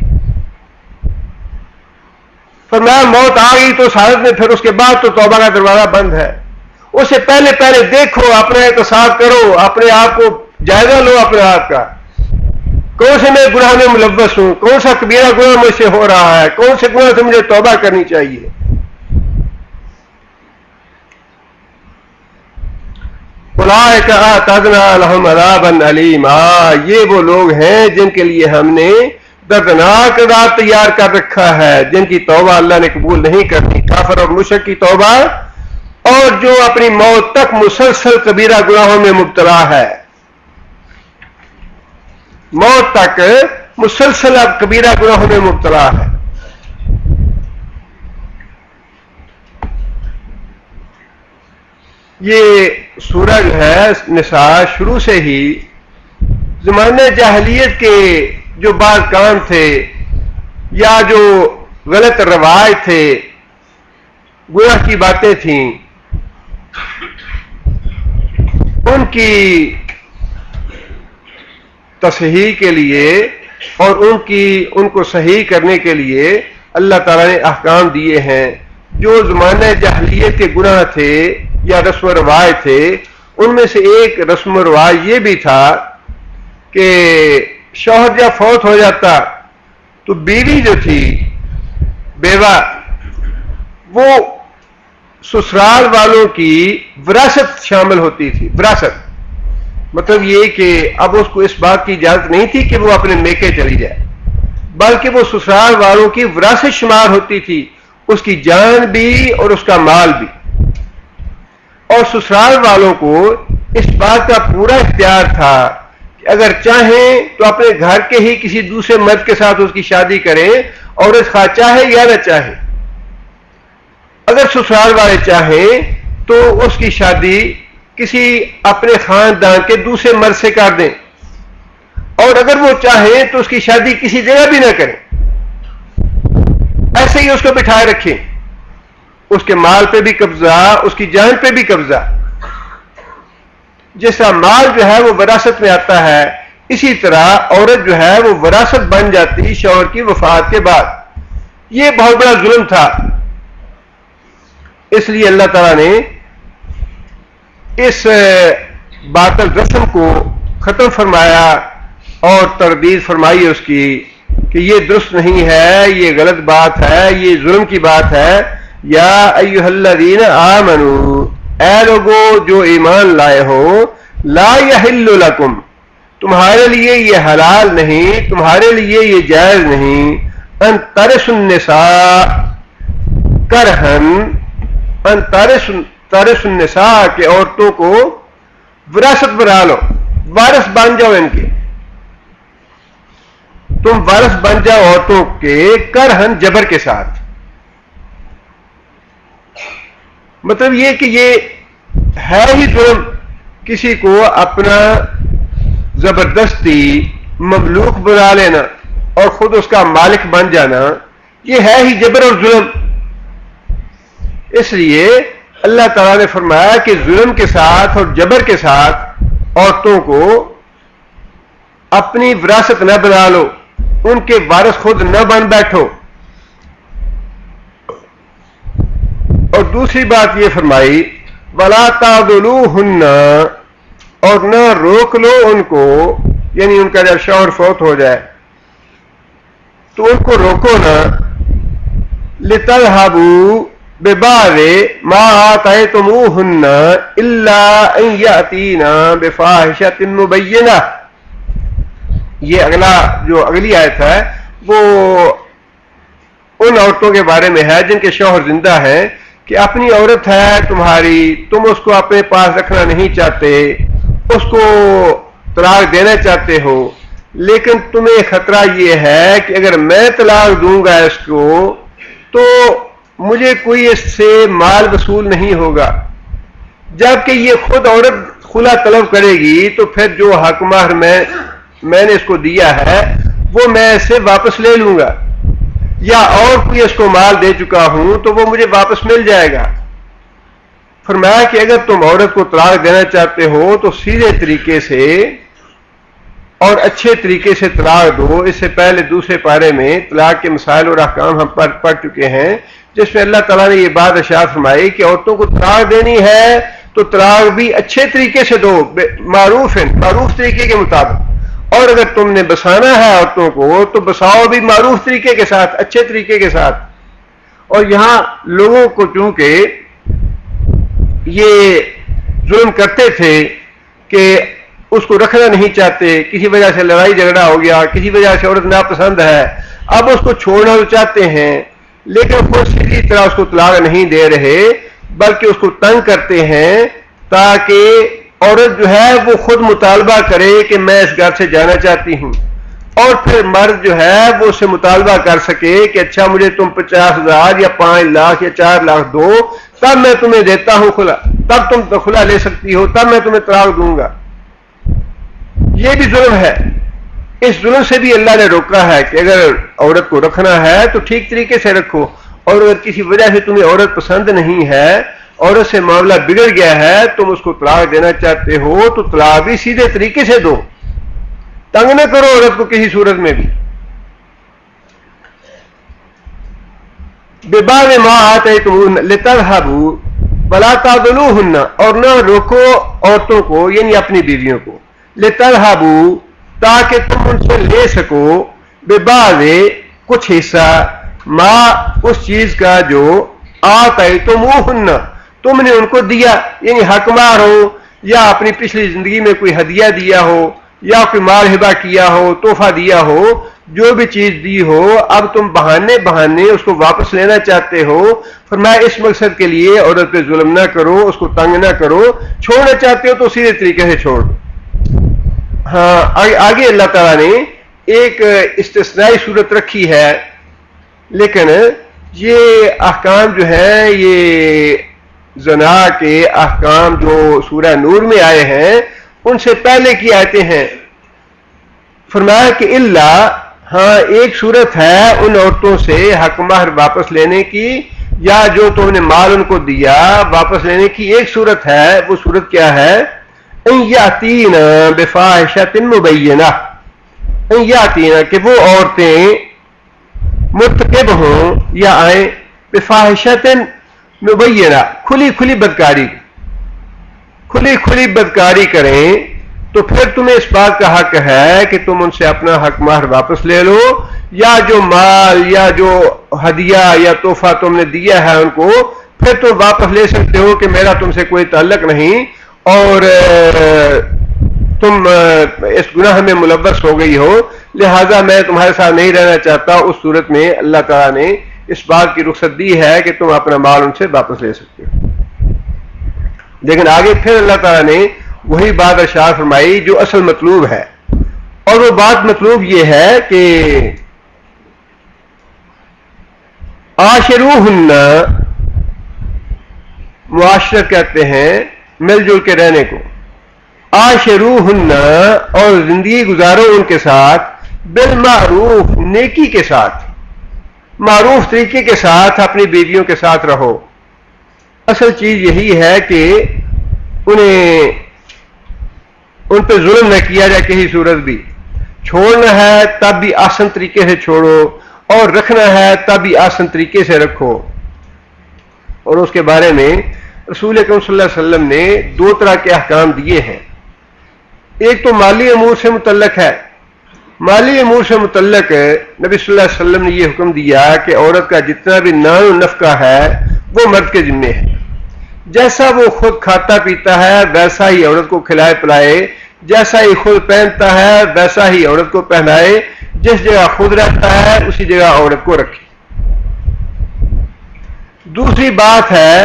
فرمایا موت آ گئی تو اس حالت میں پھر اس کے بعد تو توبہ کا دروازہ بند ہے۔ اس سے پہلے دیکھو، اپنا احتساب کرو، اپنے آپ کو جائزہ لو اپنے آپ کا، کون سے میں گناہ میں ملوث ہوں، کون سا کبیرہ گناہ مجھ سے ہو رہا ہے، کون سے گناہ سے مجھے توبہ کرنی چاہیے۔ اولئک اعتدنا لهم عذابا الیما، یہ وہ لوگ ہیں جن کے لیے ہم نے دردناک عذاب تیار کر رکھا ہے، جن کی توبہ اللہ نے قبول نہیں کرنی، کافر اور مشرک کی توبہ، اور جو اپنی موت تک مسلسل کبیرہ گناہوں میں مبتلا ہے، موت تک مسلسل اب کبیرہ گناہوں میں مبتلا ہے۔ یہ سورہ جو ہے نساء شروع سے ہی زمانہ جاہلیت کے جو بعض کام تھے یا جو غلط رواج تھے، گناہ کی باتیں تھیں، ان کی تصحیح کے لیے اور ان کو صحیح کرنے کے لیے اللہ تعالیٰ نے احکام دیے ہیں۔ جو زمانہ جاہلیت کے گناہ تھے یا رسم و رواج تھے، ان میں سے ایک رسم و رواج یہ بھی تھا کہ شوہر جب فوت ہو جاتا تو بیوی جو تھی، بیوہ، وہ سسرال والوں کی وراثت شامل ہوتی تھی۔ وراثت مطلب یہ کہ اب اس کو اس بات کی اجازت نہیں تھی کہ وہ اپنے میکے چلی جائے، بلکہ وہ سسرال والوں کی وراثت شمار ہوتی تھی، اس کی جان بھی اور اس کا مال بھی، اور سسرال والوں کو اس بات کا پورا اختیار تھا کہ اگر چاہیں تو اپنے گھر کے ہی کسی دوسرے مرد کے ساتھ اس کی شادی کریں، عورت خواہ چاہے یا نہ چاہے۔ اگر سسرال والے چاہیں تو اس کی شادی کسی اپنے خاندان کے دوسرے مرد سے کر دیں، اور اگر وہ چاہیں تو اس کی شادی کسی جگہ بھی نہ کریں، ایسے ہی اس کو بٹھائے رکھیں، اس کے مال پہ بھی قبضہ، اس کی جان پہ بھی قبضہ۔ جس طرح مال جو ہے وہ وراثت میں آتا ہے، اسی طرح عورت جو ہے وہ وراثت بن جاتی شوہر کی وفات کے بعد۔ یہ بہت بڑا ظلم تھا، اس لیے اللہ تعالیٰ نے اس باطل رسم کو ختم فرمایا اور تردید فرمائی اس کی کہ یہ درست نہیں ہے، یہ غلط بات ہے، یہ ظلم کی بات ہے۔ یا ایھا الذین آمنوا، اے لوگو جو ایمان لائے ہو، لا یحل لکم، تمہارے لیے یہ حلال نہیں، تمہارے لیے یہ جائز نہیں، ان ترثوا النساء کرہن، ان ترثوا النساء کہ عورتوں کو وراثت بنا لو، وارث بن جاؤ ان کے، تم وارث بن جاؤ عورتوں کے، کرہن جبر کے ساتھ۔ مطلب یہ کہ یہ ہے ہی ظلم، کسی کو اپنا زبردستی مملوک بنا لینا اور خود اس کا مالک بن جانا، یہ ہے ہی جبر اور ظلم۔ اس لیے اللہ تعالیٰ نے فرمایا کہ ظلم کے ساتھ اور جبر کے ساتھ عورتوں کو اپنی وراثت نہ بنا لو، ان کے وارث خود نہ بن بیٹھو۔ اور دوسری بات یہ فرمائی وَلَا تَعْضُلُوهُنَّ، اور نہ روک لو ان کو، یعنی ان کا جب شوہر فوت ہو جائے تو ان کو روکو نہ، لِتَذْهَبُوا بِبَعْضِ مَا آتَيْتُمُوهُنَّ إِلَّا أَن يَأْتِينَ بِفَاحِشَةٍ مُبَيِّنَةٍ۔ یہ اگلی آیت ہے وہ ان عورتوں کے بارے میں ہے جن کے شوہر زندہ ہیں، کہ اپنی عورت ہے تمہاری، تم اس کو اپنے پاس رکھنا نہیں چاہتے، اس کو طلاق دینا چاہتے ہو، لیکن تمہیں خطرہ یہ ہے کہ اگر میں طلاق دوں گا اس کو تو مجھے کوئی اس سے مال وصول نہیں ہوگا، جبکہ یہ خود عورت خلا طلب کرے گی تو پھر جو حق مہر میں نے اس کو دیا ہے وہ میں اسے واپس لے لوں گا، یا اور کوئی اس کو مال دے چکا ہوں تو وہ مجھے واپس مل جائے گا۔ فرمایا کہ اگر تم عورت کو طلاق دینا چاہتے ہو تو سیدھے طریقے سے اور اچھے طریقے سے طلاق دو۔ اس سے پہلے دوسرے پارے میں طلاق کے مسائل اور احکام ہم پڑھ چکے ہیں، جس میں اللہ تعالیٰ نے یہ بات ارشاد فرمائی کہ عورتوں کو طلاق دینی ہے تو طلاق بھی اچھے طریقے سے دو، معروف طریقے کے مطابق، اور اگر تم نے بسانا ہے عورتوں کو تو بساؤ بھی معروف طریقے کے ساتھ، اچھے طریقے کے ساتھ۔ اور یہاں لوگوں کو چونکہ یہ ظلم کرتے تھے کہ اس کو رکھنا نہیں چاہتے، کسی وجہ سے لڑائی جھگڑا ہو گیا، کسی وجہ سے عورت ناپسند ہے، اب اس کو چھوڑنا تو چاہتے ہیں لیکن خود سیدھی طرح اس کو طلاق نہیں دے رہے بلکہ اس کو تنگ کرتے ہیں تاکہ عورت جو ہے وہ خود مطالبہ کرے کہ میں اس گھر سے جانا چاہتی ہوں، اور پھر مرد جو ہے وہ اسے مطالبہ کر سکے کہ اچھا مجھے تم 50,000 یا 5 لاکھ یا 4 لاکھ دو تب میں تمہیں دیتا ہوں خلا، تب تم خلا لے سکتی ہو، تب میں تمہیں طلاق دوں گا۔ یہ بھی ظلم ہے۔ اس ظلم سے بھی اللہ نے روکا ہے کہ اگر عورت کو رکھنا ہے تو ٹھیک طریقے سے رکھو، اور اگر کسی وجہ سے تمہیں عورت پسند نہیں ہے، عورت سے معاملہ بگڑ گیا ہے، تم اس کو طلاق دینا چاہتے ہو تو طلاق بھی سیدھے طریقے سے دو، تنگ نہ کرو عورت کو کسی صورت میں بھی۔ بِبَعْضِ مَا آتَيْتُمُوهُنَّ لِتَذْهَبُوا وَلَا تَعْضُلُوهُنَّ، اور نہ روکو عورتوں کو یعنی اپنی بیویوں کو، لِتَذْهَبُوا تاکہ تم ان سے لے سکو، بِبَعْضِ کچھ حصہ، ما اس چیز کا جو آتَيْتُمُوهُنَّ تم نے ان کو دیا، یعنی حق مہر ہو یا اپنی پچھلی زندگی میں کوئی ہدیہ دیا ہو یا کوئی مال ہبہ کیا ہو، تحفہ دیا ہو، جو بھی چیز دی ہو، اب تم بہانے اس کو واپس لینا چاہتے ہو۔ فرمایا اس مقصد کے لیے عورت پہ ظلم نہ کرو، اس کو تنگ نہ کرو، چھوڑنا چاہتے ہو تو سیدھے طریقے سے چھوڑ دو۔ ہاں آگے اللہ تعالیٰ نے ایک استثنائی صورت رکھی ہے، لیکن یہ احکام جو ہیں، یہ زنا کے احکام جو سورہ نور میں آئے ہیں ان سے پہلے کی آیتیں ہیں۔ فرمایا کہ اللہ، ہاں ایک صورت ہے ان عورتوں سے حق مہر واپس لینے کی یا جو تم نے مال ان کو دیا واپس لینے کی، ایک صورت ہے۔ وہ صورت کیا ہے؟ ان یاتین بفاحشۃ مبینہ، ان یاتین کہ وہ عورتیں مرتکب ہوں یا آئیں، بفاحشۃ مبینہ کھلی بدکاری کریں، تو پھر تمہیں اس بات کا حق ہے کہ تم ان سے اپنا حق مہر واپس لے لو، یا جو مال یا جو ہدیہ یا تحفہ تم نے دیا ہے ان کو پھر تم واپس لے سکتے ہو کہ میرا تم سے کوئی تعلق نہیں اور تم اس گناہ میں ملوث ہو گئی ہو، لہذا میں تمہارے ساتھ نہیں رہنا چاہتا۔ اس صورت میں اللہ تعالیٰ نے اس بات کی رخصت دی ہے کہ تم اپنا مال ان سے واپس لے سکتے ہو۔ لیکن آگے پھر اللہ تعالیٰ نے وہی بات ارشاد فرمائی جو اصل مطلوب ہے، اور وہ بات مطلوب یہ ہے کہ عاشروہن، معاشرت کہتے ہیں مل جل کے رہنے کو، عاشروہن اور زندگی گزارو ان کے ساتھ، بالمعروف نیکی کے ساتھ، معروف طریقے کے ساتھ اپنی بیویوں کے ساتھ رہو۔ اصل چیز یہی ہے کہ ان پہ ظلم نہ کیا جائے کسی صورت بھی، چھوڑنا ہے تب بھی آسن طریقے سے چھوڑو اور رکھنا ہے تب بھی آسن طریقے سے رکھو۔ اور اس کے بارے میں رسول اکرم صلی اللہ علیہ وسلم نے 2 طرح کے احکام دیے ہیں۔ ایک تو مالی امور سے متعلق ہے، مالی امور سے متعلق نبی صلی اللہ علیہ وسلم نے یہ حکم دیا کہ عورت کا جتنا بھی نان و نفقہ ہے وہ مرد کے ذمے ہے، جیسا وہ خود کھاتا پیتا ہے ویسا ہی عورت کو کھلائے پلائے، جیسا ہی خود پہنتا ہے ویسا ہی عورت کو پہنائے، جس جگہ خود رہتا ہے اسی جگہ عورت کو رکھے۔ دوسری بات ہے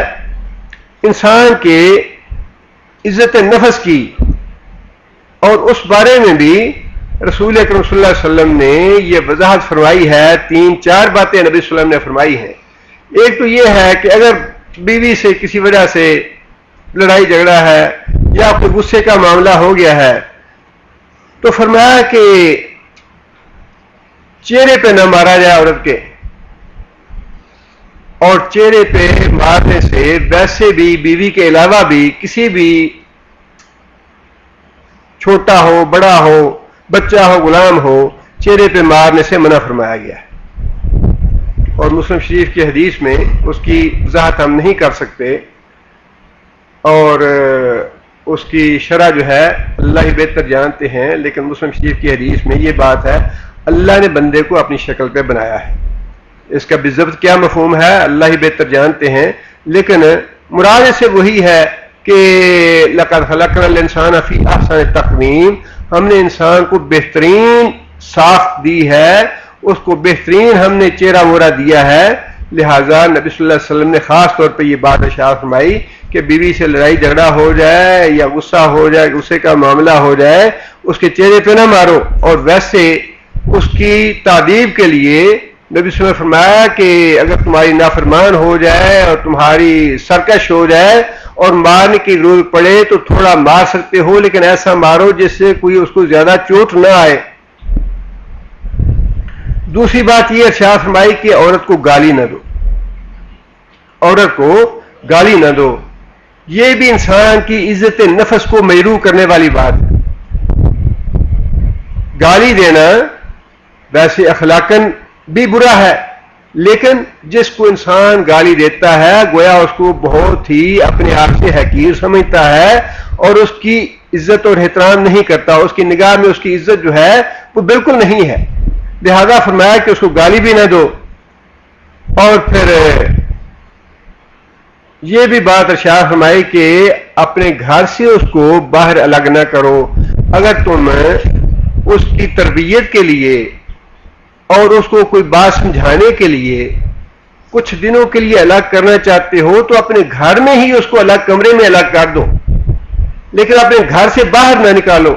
انسان کے عزت نفس کی، اور اس بارے میں بھی رسول اکرم صلی اللہ علیہ وسلم نے یہ وضاحت فرمائی ہے۔ 3-4 باتیں نبی صلی اللہ علیہ وسلم نے فرمائی ہیں۔ ایک تو یہ ہے کہ اگر بیوی سے کسی وجہ سے لڑائی جھگڑا ہے یا کوئی غصے کا معاملہ ہو گیا ہے تو فرمایا کہ چہرے پہ نہ مارا جائے عورت کے، اور چہرے پہ مارنے سے ویسے بھی بیوی کے علاوہ بھی کسی بھی چھوٹا ہو بڑا ہو بچہ ہو غلام ہو چہرے پہ مارنے سے منع فرمایا گیا ہے. اور مسلم شریف کی حدیث میں اس کی وضاحت ہم نہیں کر سکتے اور اس کی شرح جو ہے اللہ ہی بہتر جانتے ہیں، لیکن مسلم شریف کی حدیث میں یہ بات ہے اللہ نے بندے کو اپنی شکل پہ بنایا ہے. اس کا بالضبط کیا مفہوم ہے اللہ ہی بہتر جانتے ہیں، لیکن مراد سے وہی ہے کہ لقد خلقنا الانسان فی احسن تقویم، ہم نے انسان کو بہترین ساخت دی ہے، اس کو بہترین ہم نے چہرہ مورا دیا ہے. لہذا نبی صلی اللہ علیہ وسلم نے خاص طور پہ یہ بات ارشاد فرمائی کہ بیوی سے لڑائی جھگڑا ہو جائے یا غصہ ہو جائے، غصے کا معاملہ ہو جائے، اس کے چہرے پہ نہ مارو. اور ویسے اس کی تعدیب کے لیے نبی صلی اللہ علیہ وسلم نے فرمایا کہ اگر تمہاری نافرمان ہو جائے اور تمہاری سرکش ہو جائے اور مارنے کی ضرورت پڑے تو تھوڑا مار سکتے ہو، لیکن ایسا مارو جس سے کوئی اس کو زیادہ چوٹ نہ آئے. دوسری بات یہ ارشاد فرمائی کہ عورت کو گالی نہ دو، عورت کو گالی نہ دو. یہ بھی انسان کی عزت نفس کو مجروح کرنے والی بات ہے. گالی دینا ویسے اخلاقاً بھی برا ہے، لیکن جس کو انسان گالی دیتا ہے گویا اس کو بہت ہی اپنے آپ سے حقیر سمجھتا ہے اور اس کی عزت اور احترام نہیں کرتا، اس کی نگاہ میں اس کی عزت جو ہے وہ بالکل نہیں ہے. لہذا فرمایا کہ اس کو گالی بھی نہ دو. اور پھر یہ بھی بات ارشاد فرمائی کہ اپنے گھر سے اس کو باہر الگ نہ کرو. اگر تم اس کی تربیت کے لیے اور اس کو کوئی بات سمجھانے کے لیے کچھ دنوں کے لیے الگ کرنا چاہتے ہو تو اپنے گھر میں ہی اس کو الگ کمرے میں الگ کر دو، لیکن اپنے گھر سے باہر نہ نکالو.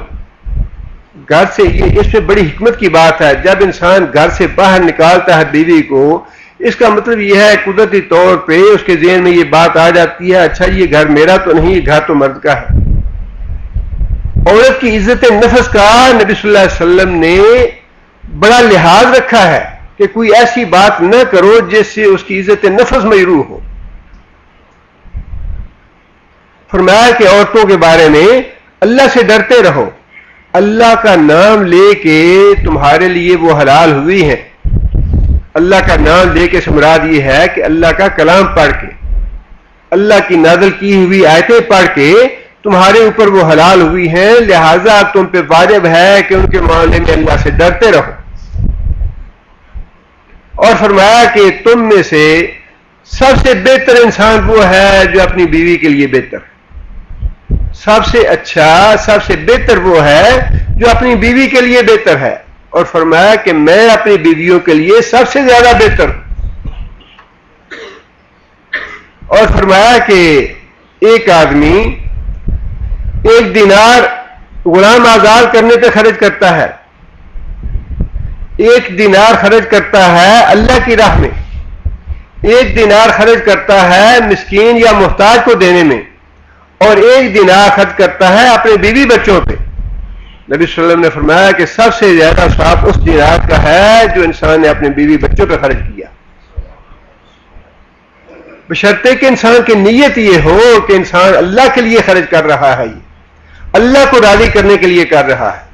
گھر سے یہ اس میں بڑی حکمت کی بات ہے. جب انسان گھر سے باہر نکالتا ہے بیوی کو، اس کا مطلب یہ ہے قدرتی طور پہ اس کے ذہن میں یہ بات آ جاتی ہے اچھا یہ گھر میرا تو نہیں، یہ گھر تو مرد کا ہے. عورت کی عزت نفس کا نبی صلی اللہ علیہ وسلم نے بڑا لحاظ رکھا ہے کہ کوئی ایسی بات نہ کرو جس سے اس کی عزت نفس مجروح ہو. فرمایا کہ عورتوں کے بارے میں اللہ سے ڈرتے رہو، اللہ کا نام لے کے تمہارے لیے وہ حلال ہوئی ہیں. اللہ کا نام لے کے مراد یہ ہے کہ اللہ کا کلام پڑھ کے، اللہ کی نازل کی ہوئی آیتیں پڑھ کے تمہارے اوپر وہ حلال ہوئی ہیں. لہذا تم پہ واجب ہے کہ ان کے معاملے میں اللہ سے ڈرتے رہو. اور فرمایا کہ تم میں سے سب سے بہتر انسان وہ ہے جو اپنی بیوی کے لیے بہتر ہے. سب سے اچھا سب سے بہتر وہ ہے جو اپنی بیوی کے لیے بہتر ہے. اور فرمایا کہ میں اپنی بیویوں کے لیے سب سے زیادہ بہتر ہوں. اور فرمایا کہ ایک آدمی 1 دینار غلام آزاد کرنے پہ خرچ کرتا ہے، 1 دینار خرچ کرتا ہے اللہ کی راہ میں، 1 دینار خرچ کرتا ہے مسکین یا محتاج کو دینے میں، اور 1 دینار خرچ کرتا ہے اپنے بیوی بچوں پہ. نبی صلی اللہ علیہ وسلم نے فرمایا کہ سب سے زیادہ ثواب اس دینار کا ہے جو انسان نے اپنے بیوی بچوں پہ خرچ کیا، بشرطے کہ انسان کی نیت یہ ہو کہ انسان اللہ کے لیے خرچ کر رہا ہے، یہ اللہ کو راضی کرنے کے لیے کر رہا ہے.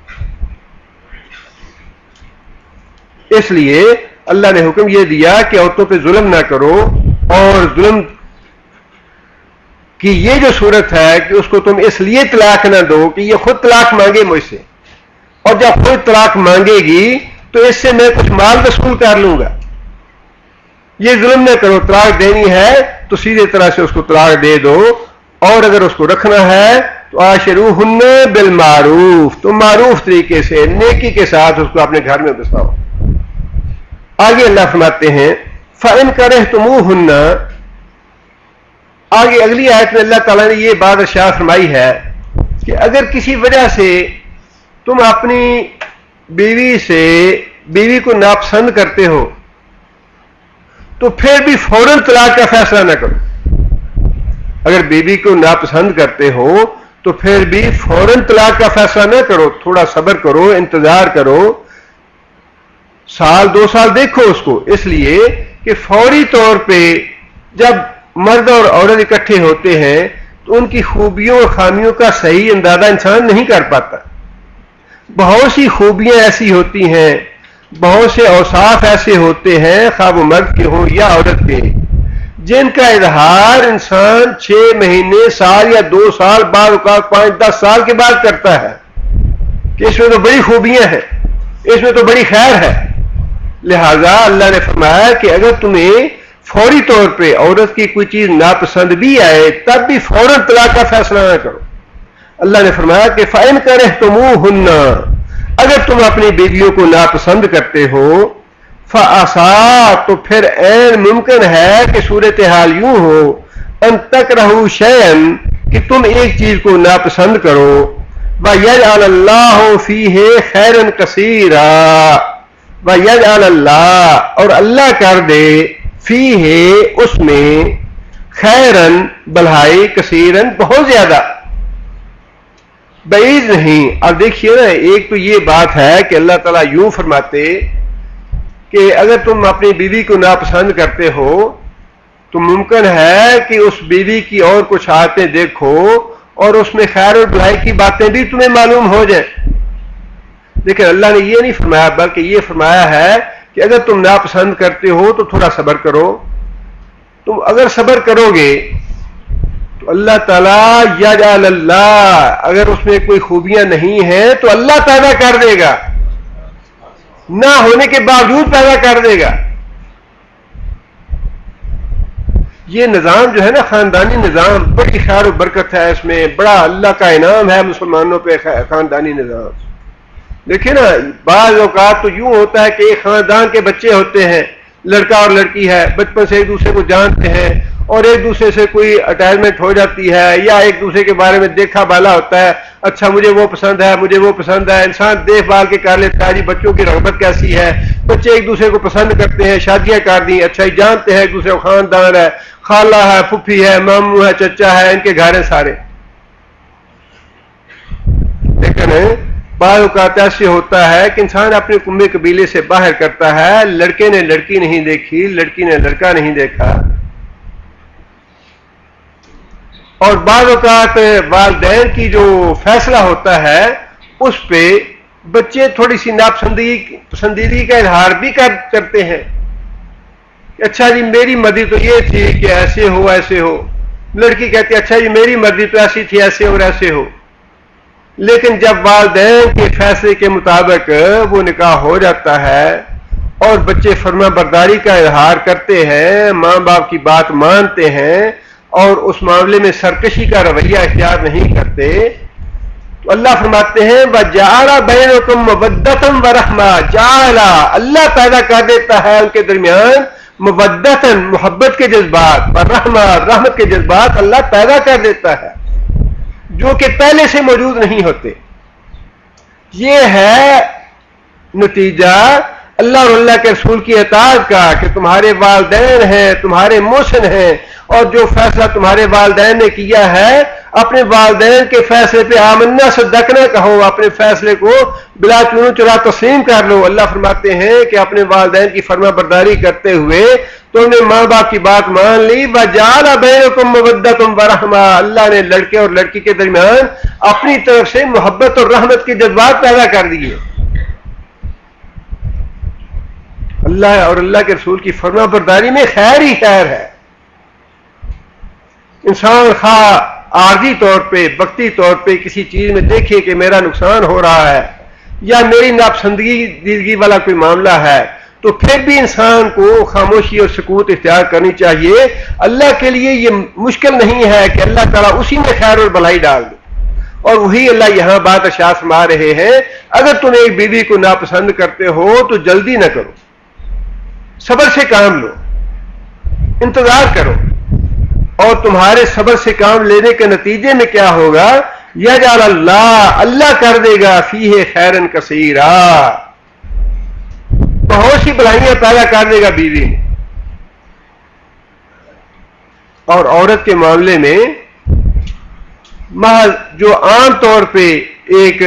اس لیے اللہ نے حکم یہ دیا کہ عورتوں پہ ظلم نہ کرو. اور ظلم کی یہ جو صورت ہے کہ اس کو تم اس لیے طلاق نہ دو کہ یہ خود طلاق مانگے مجھ سے، اور جب خود طلاق مانگے گی تو اس سے میں کچھ مال وصول کر لوں گا. یہ ظلم نہ کرو. طلاق دینی ہے تو سیدھے طرح سے اس کو طلاق دے دو، اور اگر اس کو رکھنا ہے تو عاشروہن بالمعروف، تم معروف طریقے سے نیکی کے ساتھ اس کو اپنے گھر میں بساؤ. آگے اللہ فرماتے ہیں فَإِن كَرِهْتُمُوهُنَّ. آگے اگلی آیت میں اللہ تعالیٰ نے یہ بات ارشاد فرمائی ہے کہ اگر کسی وجہ سے تم اپنی بیوی کو ناپسند کرتے ہو تو پھر بھی فوراً طلاق کا فیصلہ نہ کرو. اگر بیوی کو ناپسند کرتے ہو تو پھر بھی فوراً طلاق کا فیصلہ نہ کرو، تھوڑا صبر کرو، انتظار کرو، 1 سال 2 سال دیکھو اس کو. اس لیے کہ فوری طور پہ جب مرد اور عورت اکٹھے ہوتے ہیں تو ان کی خوبیوں اور خامیوں کا صحیح اندازہ انسان نہیں کر پاتا. بہت سی خوبیاں ایسی ہوتی ہیں، بہت سے اوصاف ایسے ہوتے ہیں، خواہ وہ مرد کے ہوں یا عورت کے، جن کا اظہار انسان 6 مہینے، سال یا 2 سال، بعض اوقات 5-10 سال کے بعد کرتا ہے کہ اس میں تو بڑی خوبیاں ہیں، اس میں تو بڑی خیر ہے. لہذا اللہ نے فرمایا کہ اگر تمہیں فوری طور پہ عورت کی کوئی چیز ناپسند بھی آئے تب بھی فوراً طلاق کا فیصلہ نہ کرو. اللہ نے فرمایا کہ فَإِن كَرِهْتُمُوهُنَّ، اگر تم اپنی بیویوں کو ناپسند کرتے ہو، فَعَسَىٰ، تو پھر عین ممکن ہے کہ صورتحال یوں ہو، أَن تَكْرَهُوا شَيْئًا، کہ تم ایک چیز کو ناپسند کرو، وَيَجْعَلَ اللَّهُ فِيهِ خَيْرًا كَثِيرًا، وَيَجْعَلَ اللَّهُ، اور اللہ کر دے، فِيهِ، اس میں، خیرن، بھلائی، کثیرن، بہت زیادہ، بعید نہیں. اب دیکھیے نا، ایک تو یہ بات ہے کہ اللہ تعالیٰ یوں فرماتے کہ اگر تم اپنی بیوی کو ناپسند کرتے ہو تو ممکن ہے کہ اس بیوی کی اور کچھ عادتیں دیکھو اور اس میں خیر اور بھلائی کی باتیں بھی تمہیں معلوم ہو جائیں. لیکن اللہ نے یہ نہیں فرمایا، بلکہ یہ فرمایا ہے کہ اگر تم ناپسند کرتے ہو تو تھوڑا صبر کرو. تم اگر صبر کرو گے تو اللہ تعالیٰ یجعل اللہ، اگر اس میں کوئی خوبیاں نہیں ہیں تو اللہ پیدا کر دے گا، نہ ہونے کے باوجود پیدا کر دے گا. یہ نظام جو ہے نا، خاندانی نظام، بڑی خیر و برکت ہے اس میں، بڑا اللہ کا انعام ہے مسلمانوں پہ خاندانی نظام. دیکھیں نا، بعض اوقات تو یوں ہوتا ہے کہ ایک خاندان کے بچے ہوتے ہیں، لڑکا اور لڑکی ہے، بچپن سے ایک دوسرے کو جانتے ہیں اور ایک دوسرے سے کوئی اٹیچمنٹ ہو جاتی ہے یا ایک دوسرے کے بارے میں دیکھا بالا ہوتا ہے، اچھا مجھے وہ پسند ہے، مجھے وہ پسند ہے، انسان دیکھ بھال کے کر لیتا ہے جی بچوں کی رغبت کیسی ہے، بچے ایک دوسرے کو پسند کرتے ہیں، شادیاں کر دیں، اچھا ہی جانتے ہیں ایک دوسرے کو، خاندان ہے، خالہ ہے، پھپھی ہے، ماموں ہے، چچا ہے، ان کے گھر ہیں سارے. لیکن بعض اوقات ایسے ہوتا ہے کہ انسان اپنے قومی قبیلے سے باہر کرتا ہے، لڑکے نے لڑکی نہیں دیکھی، لڑکی نے لڑکا نہیں دیکھا، اور بعض اوقات والدین کی جو فیصلہ ہوتا ہے اس پہ بچے تھوڑی سی ناپسندیدگی کا اظہار بھی کرتے ہیں کہ اچھا جی میری مرضی تو یہ تھی کہ ایسے ہو ایسے ہو، لڑکی کہتی ہے اچھا جی میری مرضی تو ایسی تھی ایسے اور ایسے ہو. لیکن جب والدین کے فیصلے کے مطابق وہ نکاح ہو جاتا ہے اور بچے فرما برداری کا اظہار کرتے ہیں، ماں باپ کی بات مانتے ہیں اور اس معاملے میں سرکشی کا رویہ اختیار نہیں کرتے، تو اللہ فرماتے ہیں وَجَعَلَ بَيْنَكُم مَّوَدَّةً وَرَحْمَةً، جعل، اللہ پیدا کر دیتا ہے ان کے درمیان مودتاً، محبت کے جذبات، اور رحمت کے جذبات اللہ پیدا کر دیتا ہے جو کہ پہلے سے موجود نہیں ہوتے. یہ ہے نتیجہ اللہ اور اللہ کے رسول کی اطاعت کا کہ تمہارے والدین ہیں، تمہارے محسن ہیں، اور جو فیصلہ تمہارے والدین نے کیا ہے اپنے والدین کے فیصلے پہ آمنا صدقنا کہو، اپنے فیصلے کو بلا چونو چرا تسلیم کر لو. اللہ فرماتے ہیں کہ اپنے والدین کی فرما برداری کرتے ہوئے تم نے ماں باپ کی بات مان لی. وَجَعَلَ بَيْنَكُم مَّوَدَّةً وَرَحْمَةً، اللہ نے لڑکے اور لڑکی کے درمیان اپنی طرف سے محبت اور رحمت کے جذبات پیدا کر دیے. اللہ اور اللہ کے رسول کی فرما برداری میں خیر ہی خیر ہے. انسان خواہ عارضی طور پہ، وقتی طور پہ کسی چیز میں دیکھے کہ میرا نقصان ہو رہا ہے یا میری ناپسندیدگی والا کوئی معاملہ ہے تو پھر بھی انسان کو خاموشی اور سکوت اختیار کرنی چاہیے. اللہ کے لیے یہ مشکل نہیں ہے کہ اللہ تعالیٰ اسی میں خیر اور بھلائی ڈال دے. اور وہی اللہ یہاں بات ارشاد فرما رہے ہیں، اگر تم ایک بیوی کو ناپسند کرتے ہو تو جلدی نہ کرو، صبر سے کام لو، انتظار کرو، اور تمہارے صبر سے کام لینے کے نتیجے میں کیا ہوگا؟ یجعل اللہ کر دے گا فیہ خیرن کثیرا، بہت سی بھلائیاں پیدا کر دے گا بیوی میں. اور عورت کے معاملے میں محض جو عام طور پہ ایک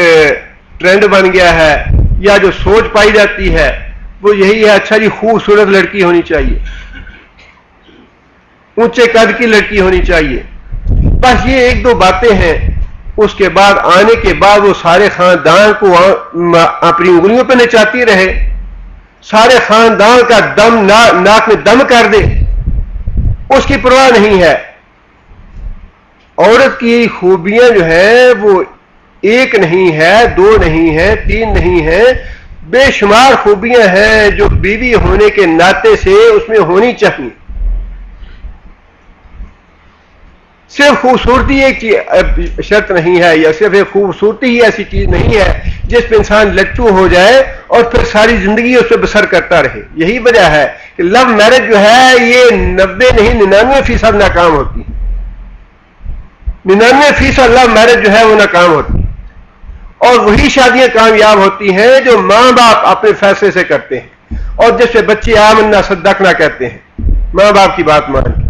ٹرینڈ بن گیا ہے یا جو سوچ پائی جاتی ہے وہ یہی ہے، اچھا جی خوبصورت لڑکی ہونی چاہیے، اونچے قد کی لڑکی ہونی چاہیے. بس یہ ایک دو باتیں ہیں. اس کے بعد آنے کے بعد وہ سارے خاندان کو اپنی انگلیوں پہ نچاتی رہے, سارے خاندان کا دم ناک میں دم کر دے, اس کی پرواہ نہیں ہے. عورت کی خوبیاں جو ہیں وہ ایک نہیں ہے, دو نہیں ہے, تین نہیں ہے, بے شمار خوبیاں ہیں جو بیوی ہونے کے ناطے سے اس میں ہونی چاہیے. صرف خوبصورتی ایک شرط نہیں ہے, یا صرف ایک خوبصورتی ہی ایسی چیز نہیں ہے جس پہ انسان لٹو ہو جائے اور پھر ساری زندگی اس پہ بسر کرتا رہے. یہی وجہ ہے کہ لو میرج جو ہے یہ 90 نہیں 99% ناکام ہوتی ہے. 99% لو میرج جو ہے وہ ناکام ہوتی ہے, اور وہی شادیاں کامیاب ہوتی ہیں جو ماں باپ اپنے فیصلے سے کرتے ہیں اور جس پہ بچے آمنا صدقنا کہتے ہیں, ماں باپ کی بات مان کے.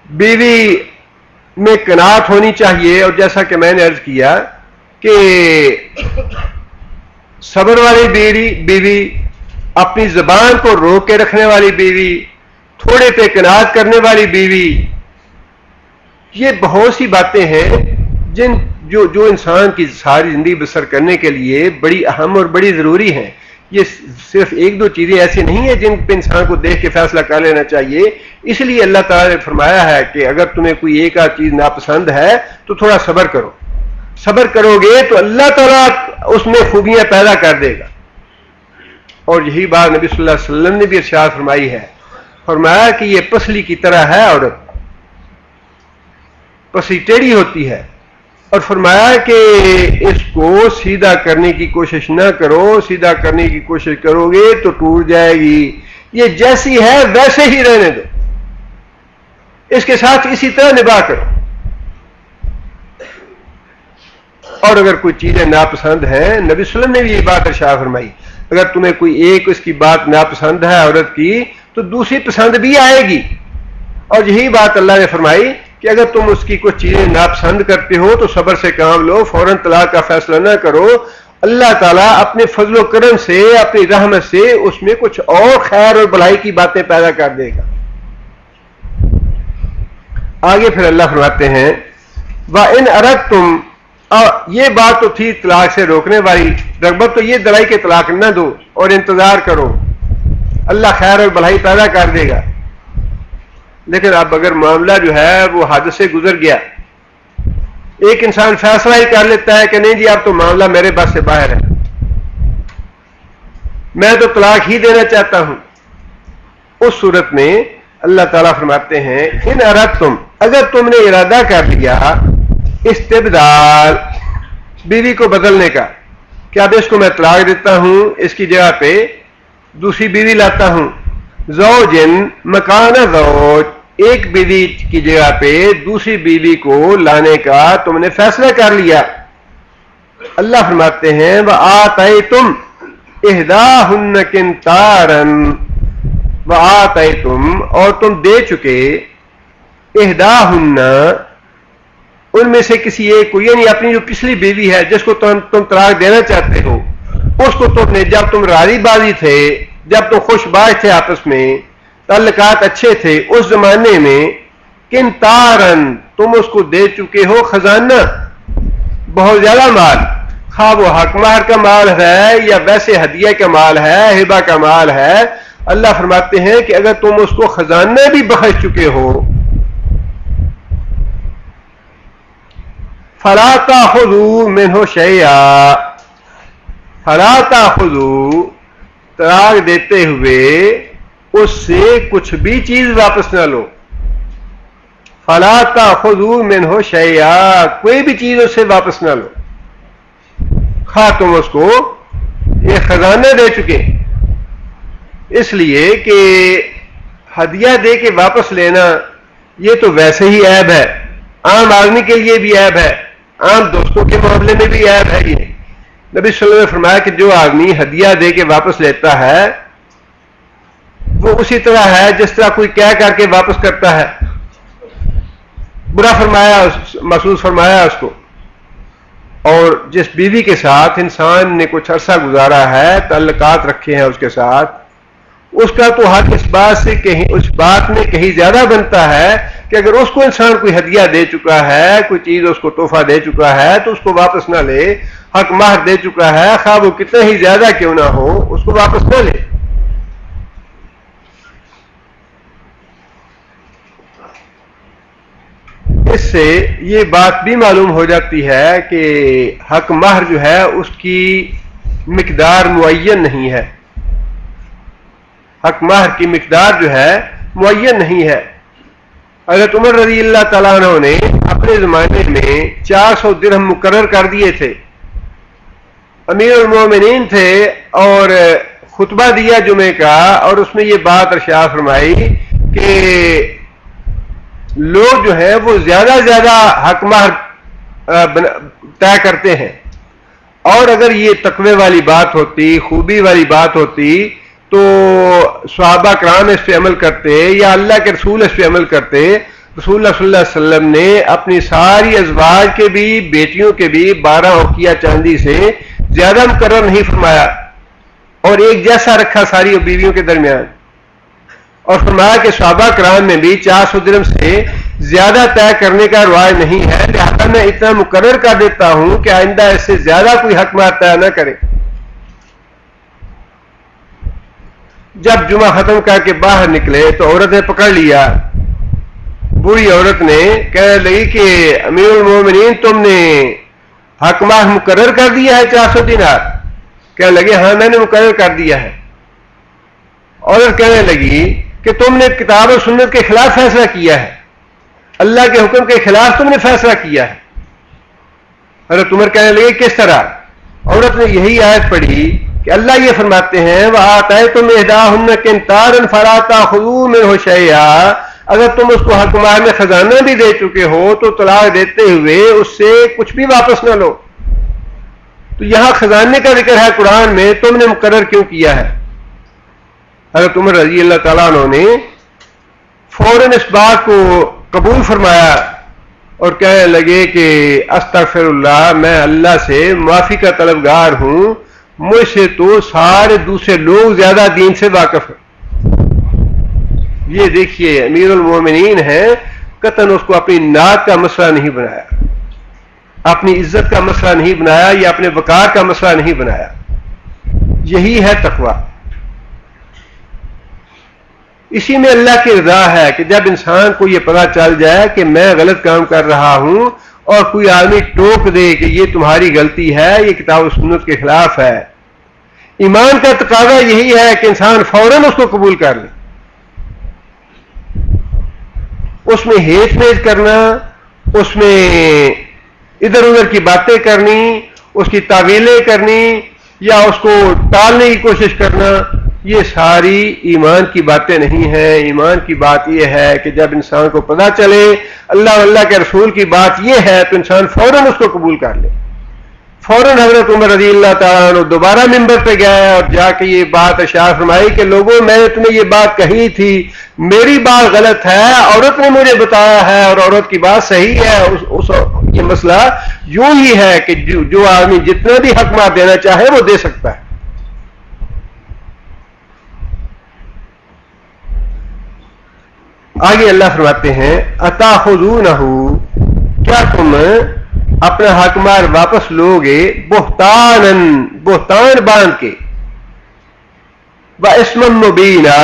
بیوی میں قناعت ہونی چاہیے, اور جیسا کہ میں نے عرض کیا کہ صبر والی بیوی, اپنی زبان کو روک کے رکھنے والی بیوی, تھوڑے پہ قناعت کرنے والی بیوی, یہ بہت سی باتیں ہیں جو انسان کی ساری زندگی بسر کرنے کے لیے بڑی اہم اور بڑی ضروری ہیں. یہ صرف ایک دو چیزیں ایسی نہیں ہیں جن پہ انسان کو دیکھ کے فیصلہ کر لینا چاہیے. اس لیے اللہ تعالیٰ نے فرمایا ہے کہ اگر تمہیں کوئی ایک آدھ چیز ناپسند ہے تو تھوڑا صبر کرو. صبر کرو گے تو اللہ تعالیٰ اس میں خوبیاں پیدا کر دے گا. اور یہی بات نبی صلی اللہ علیہ وسلم نے بھی ارشاد فرمائی ہے. فرمایا کہ یہ پسلی کی طرح ہے عورت, پسلی ٹیڑھی ہوتی ہے, اور فرمایا کہ اس کو سیدھا کرنے کی کوشش نہ کرو, سیدھا کرنے کی کوشش کرو گے تو ٹوٹ جائے گی. یہ جیسی ہے ویسے ہی رہنے دو, اس کے ساتھ اسی طرح نباہ کرو. اور اگر کوئی چیزیں ناپسند ہیں, نبی صلی اللہ علیہ وسلم نے بھی یہ بات ارشاد فرمائی, اگر تمہیں کوئی ایک اس کی بات ناپسند ہے عورت کی تو دوسری پسند بھی آئے گی. اور یہی بات اللہ نے فرمائی کہ اگر تم اس کی کچھ چیزیں ناپسند کرتے ہو تو صبر سے کام لو, فوراً طلاق کا فیصلہ نہ کرو. اللہ تعالیٰ اپنے فضل و کرم سے, اپنی رحمت سے اس میں کچھ اور خیر اور بھلائی کی باتیں پیدا کر دے گا. آگے پھر اللہ فرماتے ہیں وَإِنْ أَرَدْتُمْ, یہ بات تو تھی طلاق سے روکنے والی, رغبت تو یہ دلائی کہ طلاق نہ دو اور انتظار کرو, اللہ خیر اور بھلائی پیدا کر دے گا. لیکن اب اگر معاملہ جو ہے وہ حد سے گزر گیا, ایک انسان فیصلہ ہی کر لیتا ہے کہ نہیں جی اب تو معاملہ میرے بس سے باہر ہے, میں تو طلاق ہی دینا چاہتا ہوں, اس صورت میں اللہ تعالیٰ فرماتے ہیں ان اردتم, اگر تم نے ارادہ کر لیا استبدال, بیوی کو بدلنے کا, کہ اب اس کو میں طلاق دیتا ہوں, اس کی جگہ پہ دوسری بیوی لاتا ہوں, زوجن مکان زوج, ایک بیوی کی جگہ پہ دوسری بیوی کو لانے کا تم نے فیصلہ کر لیا. اللہ فرماتے ہیں وآتیتم احداہن قنطارا, وآتیتم, اور تم دے چکے احداہن, ان میں سے کسی ایک کو, یعنی اپنی جو پچھلی بیوی ہے جس کو تم طلاق دینا چاہتے ہو, اس کو تم نے, جب تم راضی بازی تھے, جب تم خوش باش تھے, آپس میں تعلقات اچھے تھے, اس زمانے میں قنطارن, تم اس کو دے چکے ہو خزانہ, بہت زیادہ مال, خواہ وہ حق مہر کا مال ہے یا ویسے ہدیہ کا مال ہے, ہبہ کا مال ہے. اللہ فرماتے ہیں کہ اگر تم اس کو خزانہ بھی بخش چکے ہو, فلا تاخذوا منہ شیئا, فلا تاخذوا, طلاق دیتے ہوئے اس سے کچھ بھی چیز واپس نہ لو. فلا تاخذوا منہ شیئا, کوئی بھی چیز اس سے واپس نہ لو, خواہ تم اس کو یہ خزانہ دے چکے. اس لیے کہ ہدیہ دے کے واپس لینا یہ تو ویسے ہی عیب ہے, عام آدمی کے لیے بھی عیب ہے, عام دوستوں کے معاملے میں بھی عیب ہے. یہ نبی صلی اللہ علیہ وسلم نے فرمایا کہ جو آدمی ہدیہ دے کے واپس لیتا ہے وہ اسی طرح ہے جس طرح کوئی کہہ کر کے واپس کرتا ہے. برا فرمایا, محسوس فرمایا اس کو. اور جس بیوی کے ساتھ انسان نے کچھ عرصہ گزارا ہے, تعلقات رکھے ہیں اس کے ساتھ, اس کا تو حق اس بات سے کہیں اس بات میں کہیں زیادہ بنتا ہے کہ اگر اس کو انسان کوئی ہدیہ دے چکا ہے، کوئی چیز اس کو تحفہ دے چکا ہے تو اس کو واپس نہ لے، حق مہر دے چکا ہے خواہ وہ کتنا ہی زیادہ کیوں نہ ہو اس کو واپس نہ لے۔ اس سے یہ بات بھی معلوم ہو جاتی ہے کہ حق مہر جو ہے اس کی مقدار معین نہیں ہے، حق مہر کی مقدار جو ہے معین نہیں ہے۔ حضرت عمر رضی اللہ تعالیٰ عنہ نے اپنے زمانے میں 400 درہم مقرر کر دیے تھے، امیر المومنین تھے، اور خطبہ دیا جمعے کا، اور اس میں یہ بات ارشاد فرمائی کہ لوگ جو ہیں وہ زیادہ زیادہ حق مہر طے کرتے ہیں، اور اگر یہ تقوی والی بات ہوتی، خوبی والی بات ہوتی تو صحابہ کرام اس پہ عمل کرتے یا اللہ کے رسول اس پہ عمل کرتے۔ رسول اللہ صلی اللہ علیہ وسلم نے اپنی ساری ازواج کے بھی، بیٹیوں کے بھی 12 اوقیہ چاندی سے زیادہ مقرر نہیں فرمایا، اور ایک جیسا رکھا ساری بیویوں کے درمیان، اور فرمایا کہ صحابہ کرام میں بھی 400 درہم سے زیادہ طے کرنے کا رواج نہیں ہے، لہذا میں اتنا مقرر کر دیتا ہوں کہ آئندہ اس سے زیادہ کوئی حق مہر طے نہ کرے۔ جب جمعہ ختم کر کے باہر نکلے تو عورت نے پکڑ لیا، بوڑھی عورت نے کہنے لگی کہ امیر المومنین تم نے حق مہر مقرر کر دیا ہے 400 دینار؟ کہنے لگے ہاں میں نے مقرر کر دیا ہے۔ عورت کہنے لگی کہ تم نے کتاب و سنت کے خلاف فیصلہ کیا ہے، اللہ کے حکم کے خلاف تم نے فیصلہ کیا ہے۔ حضرت عمر کہنے لگے کس طرح؟ عورت نے یہی آیت پڑھی کہ اللہ یہ فرماتے ہیں وَآتَيْتُمْ إِحْدَاهُنَّ قِنْطَارًا فَلَا تَأْخُذُوا مِنْهُ شَيْئًا، اگر تم اس کو حق مہر میں خزانہ بھی دے چکے ہو تو طلاق دیتے ہوئے اس سے کچھ بھی واپس نہ لو۔ تو یہاں خزانے کا ذکر ہے قرآن میں، تم نے مقرر کیوں کیا ہے؟ حضرت عمر رضی اللہ تعالیٰ عنہ نے فوراً اس بات کو قبول فرمایا اور کہنے لگے کہ استغفر اللہ، میں اللہ سے معافی کا طلبگار ہوں، مجھ سے تو سارے دوسرے لوگ زیادہ دین سے واقف ہیں۔ یہ دیکھیے امیر المومنین ہیں، قطعاً اس کو اپنی ناک کا مسئلہ نہیں بنایا، اپنی عزت کا مسئلہ نہیں بنایا، یا اپنے وقار کا مسئلہ نہیں بنایا۔ یہی ہے تقویٰ، اسی میں اللہ کی رضا ہے کہ جب انسان کو یہ پتہ چل جائے کہ میں غلط کام کر رہا ہوں اور کوئی آدمی ٹوک دے کہ یہ تمہاری غلطی ہے، یہ کتاب و سنت کے خلاف ہے، ایمان کا تقاضا یہی ہے کہ انسان فوراً اس کو قبول کر لے۔ اس میں ہیٹ میٹ کرنا، اس میں ادھر ادھر کی باتیں کرنی، اس کی تعویلیں کرنی یا اس کو ٹالنے کی کوشش کرنا، یہ ساری ایمان کی باتیں نہیں ہیں۔ ایمان کی بات یہ ہے کہ جب انسان کو پتہ چلے اللہ اللہ کے رسول کی بات یہ ہے تو انسان فوراً اس کو قبول کر لے۔ فوراً حضرت عمر رضی اللہ تعالیٰ عنہ دوبارہ ممبر پہ گیا اور جا کے یہ بات ارشاد فرمائی کہ لوگوں میں نے تمہیں یہ بات کہی تھی، میری بات غلط ہے، عورت نے مجھے بتایا ہے اور عورت کی بات صحیح ہے۔ یہ مسئلہ یوں ہی ہے کہ جو آدمی جتنا بھی حق مہر دینا چاہے وہ دے سکتا ہے۔ آگے اللہ فرماتے ہیں اتاخذونہ، کیا تم اپنا حق مہر واپس لو گے بہتانن، بہتان باندھ کے، واسما مبینا،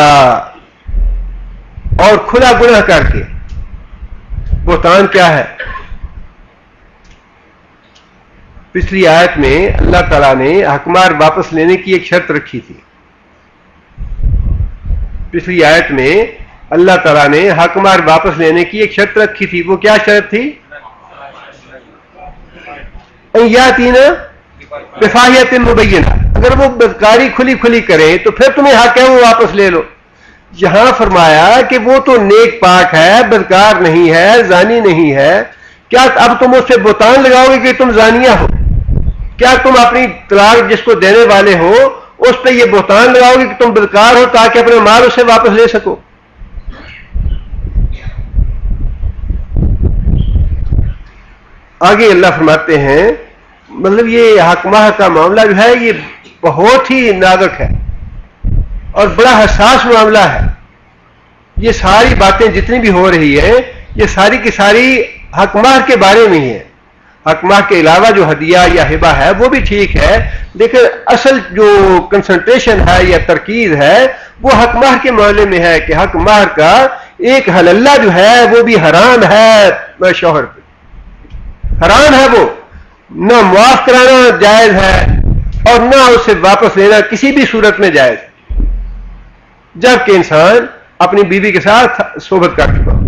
اور کھلا گناہ کر کے۔ بہتان کیا ہے؟ پچھلی آیت میں اللہ تعالیٰ نے حق مہر واپس لینے کی ایک شرط رکھی تھی۔ پچھلی آیت میں اللہ تعالیٰ نے حق مہر واپس لینے کی ایک شرط رکھی تھی، وہ کیا شرط تھی؟ یاتینا بفاحشۃ مبینہ، اگر وہ بدکاری کھلی کھلی کرے تو پھر تمہیں حق ہے وہ واپس لے لو۔ یہاں فرمایا کہ وہ تو نیک پاک ہے، بدکار نہیں ہے، زانی نہیں ہے، کیا اب تم اس پہ بہتان لگاؤ گے کہ تم زانیہ ہو؟ کیا تم اپنی طلاق جس کو دینے والے ہو اس پہ یہ بہتان لگاؤ گے کہ تم بدکار ہو تاکہ اپنے مال اسے واپس لے سکو؟ آگے اللہ فرماتے ہیں مطلب یہ حق مہر کا معاملہ جو ہے یہ بہت ہی نازک ہے، اور بڑا حساس معاملہ ہے. یہ ساری باتیں جتنی بھی ہو رہی ہیں یہ ساری کی ساری حق مہر کے بارے میں ہی ہے. حق مہر کے علاوہ جو ہدیہ یا ہبہ ہے وہ بھی ٹھیک ہے، لیکن اصل جو کنسنٹریشن ہے یا ترکیز ہے وہ حق مہر کے معاملے میں ہے کہ حق مہر کا ایک حلالہ جو ہے وہ بھی حرام ہے شوہر پہ. حرام ہے وہ، نہ معاف کرانا جائز ہے اور نہ اسے واپس لینا کسی بھی صورت میں جائز، جبکہ انسان اپنی بیوی کے ساتھ صحبت کر چکا.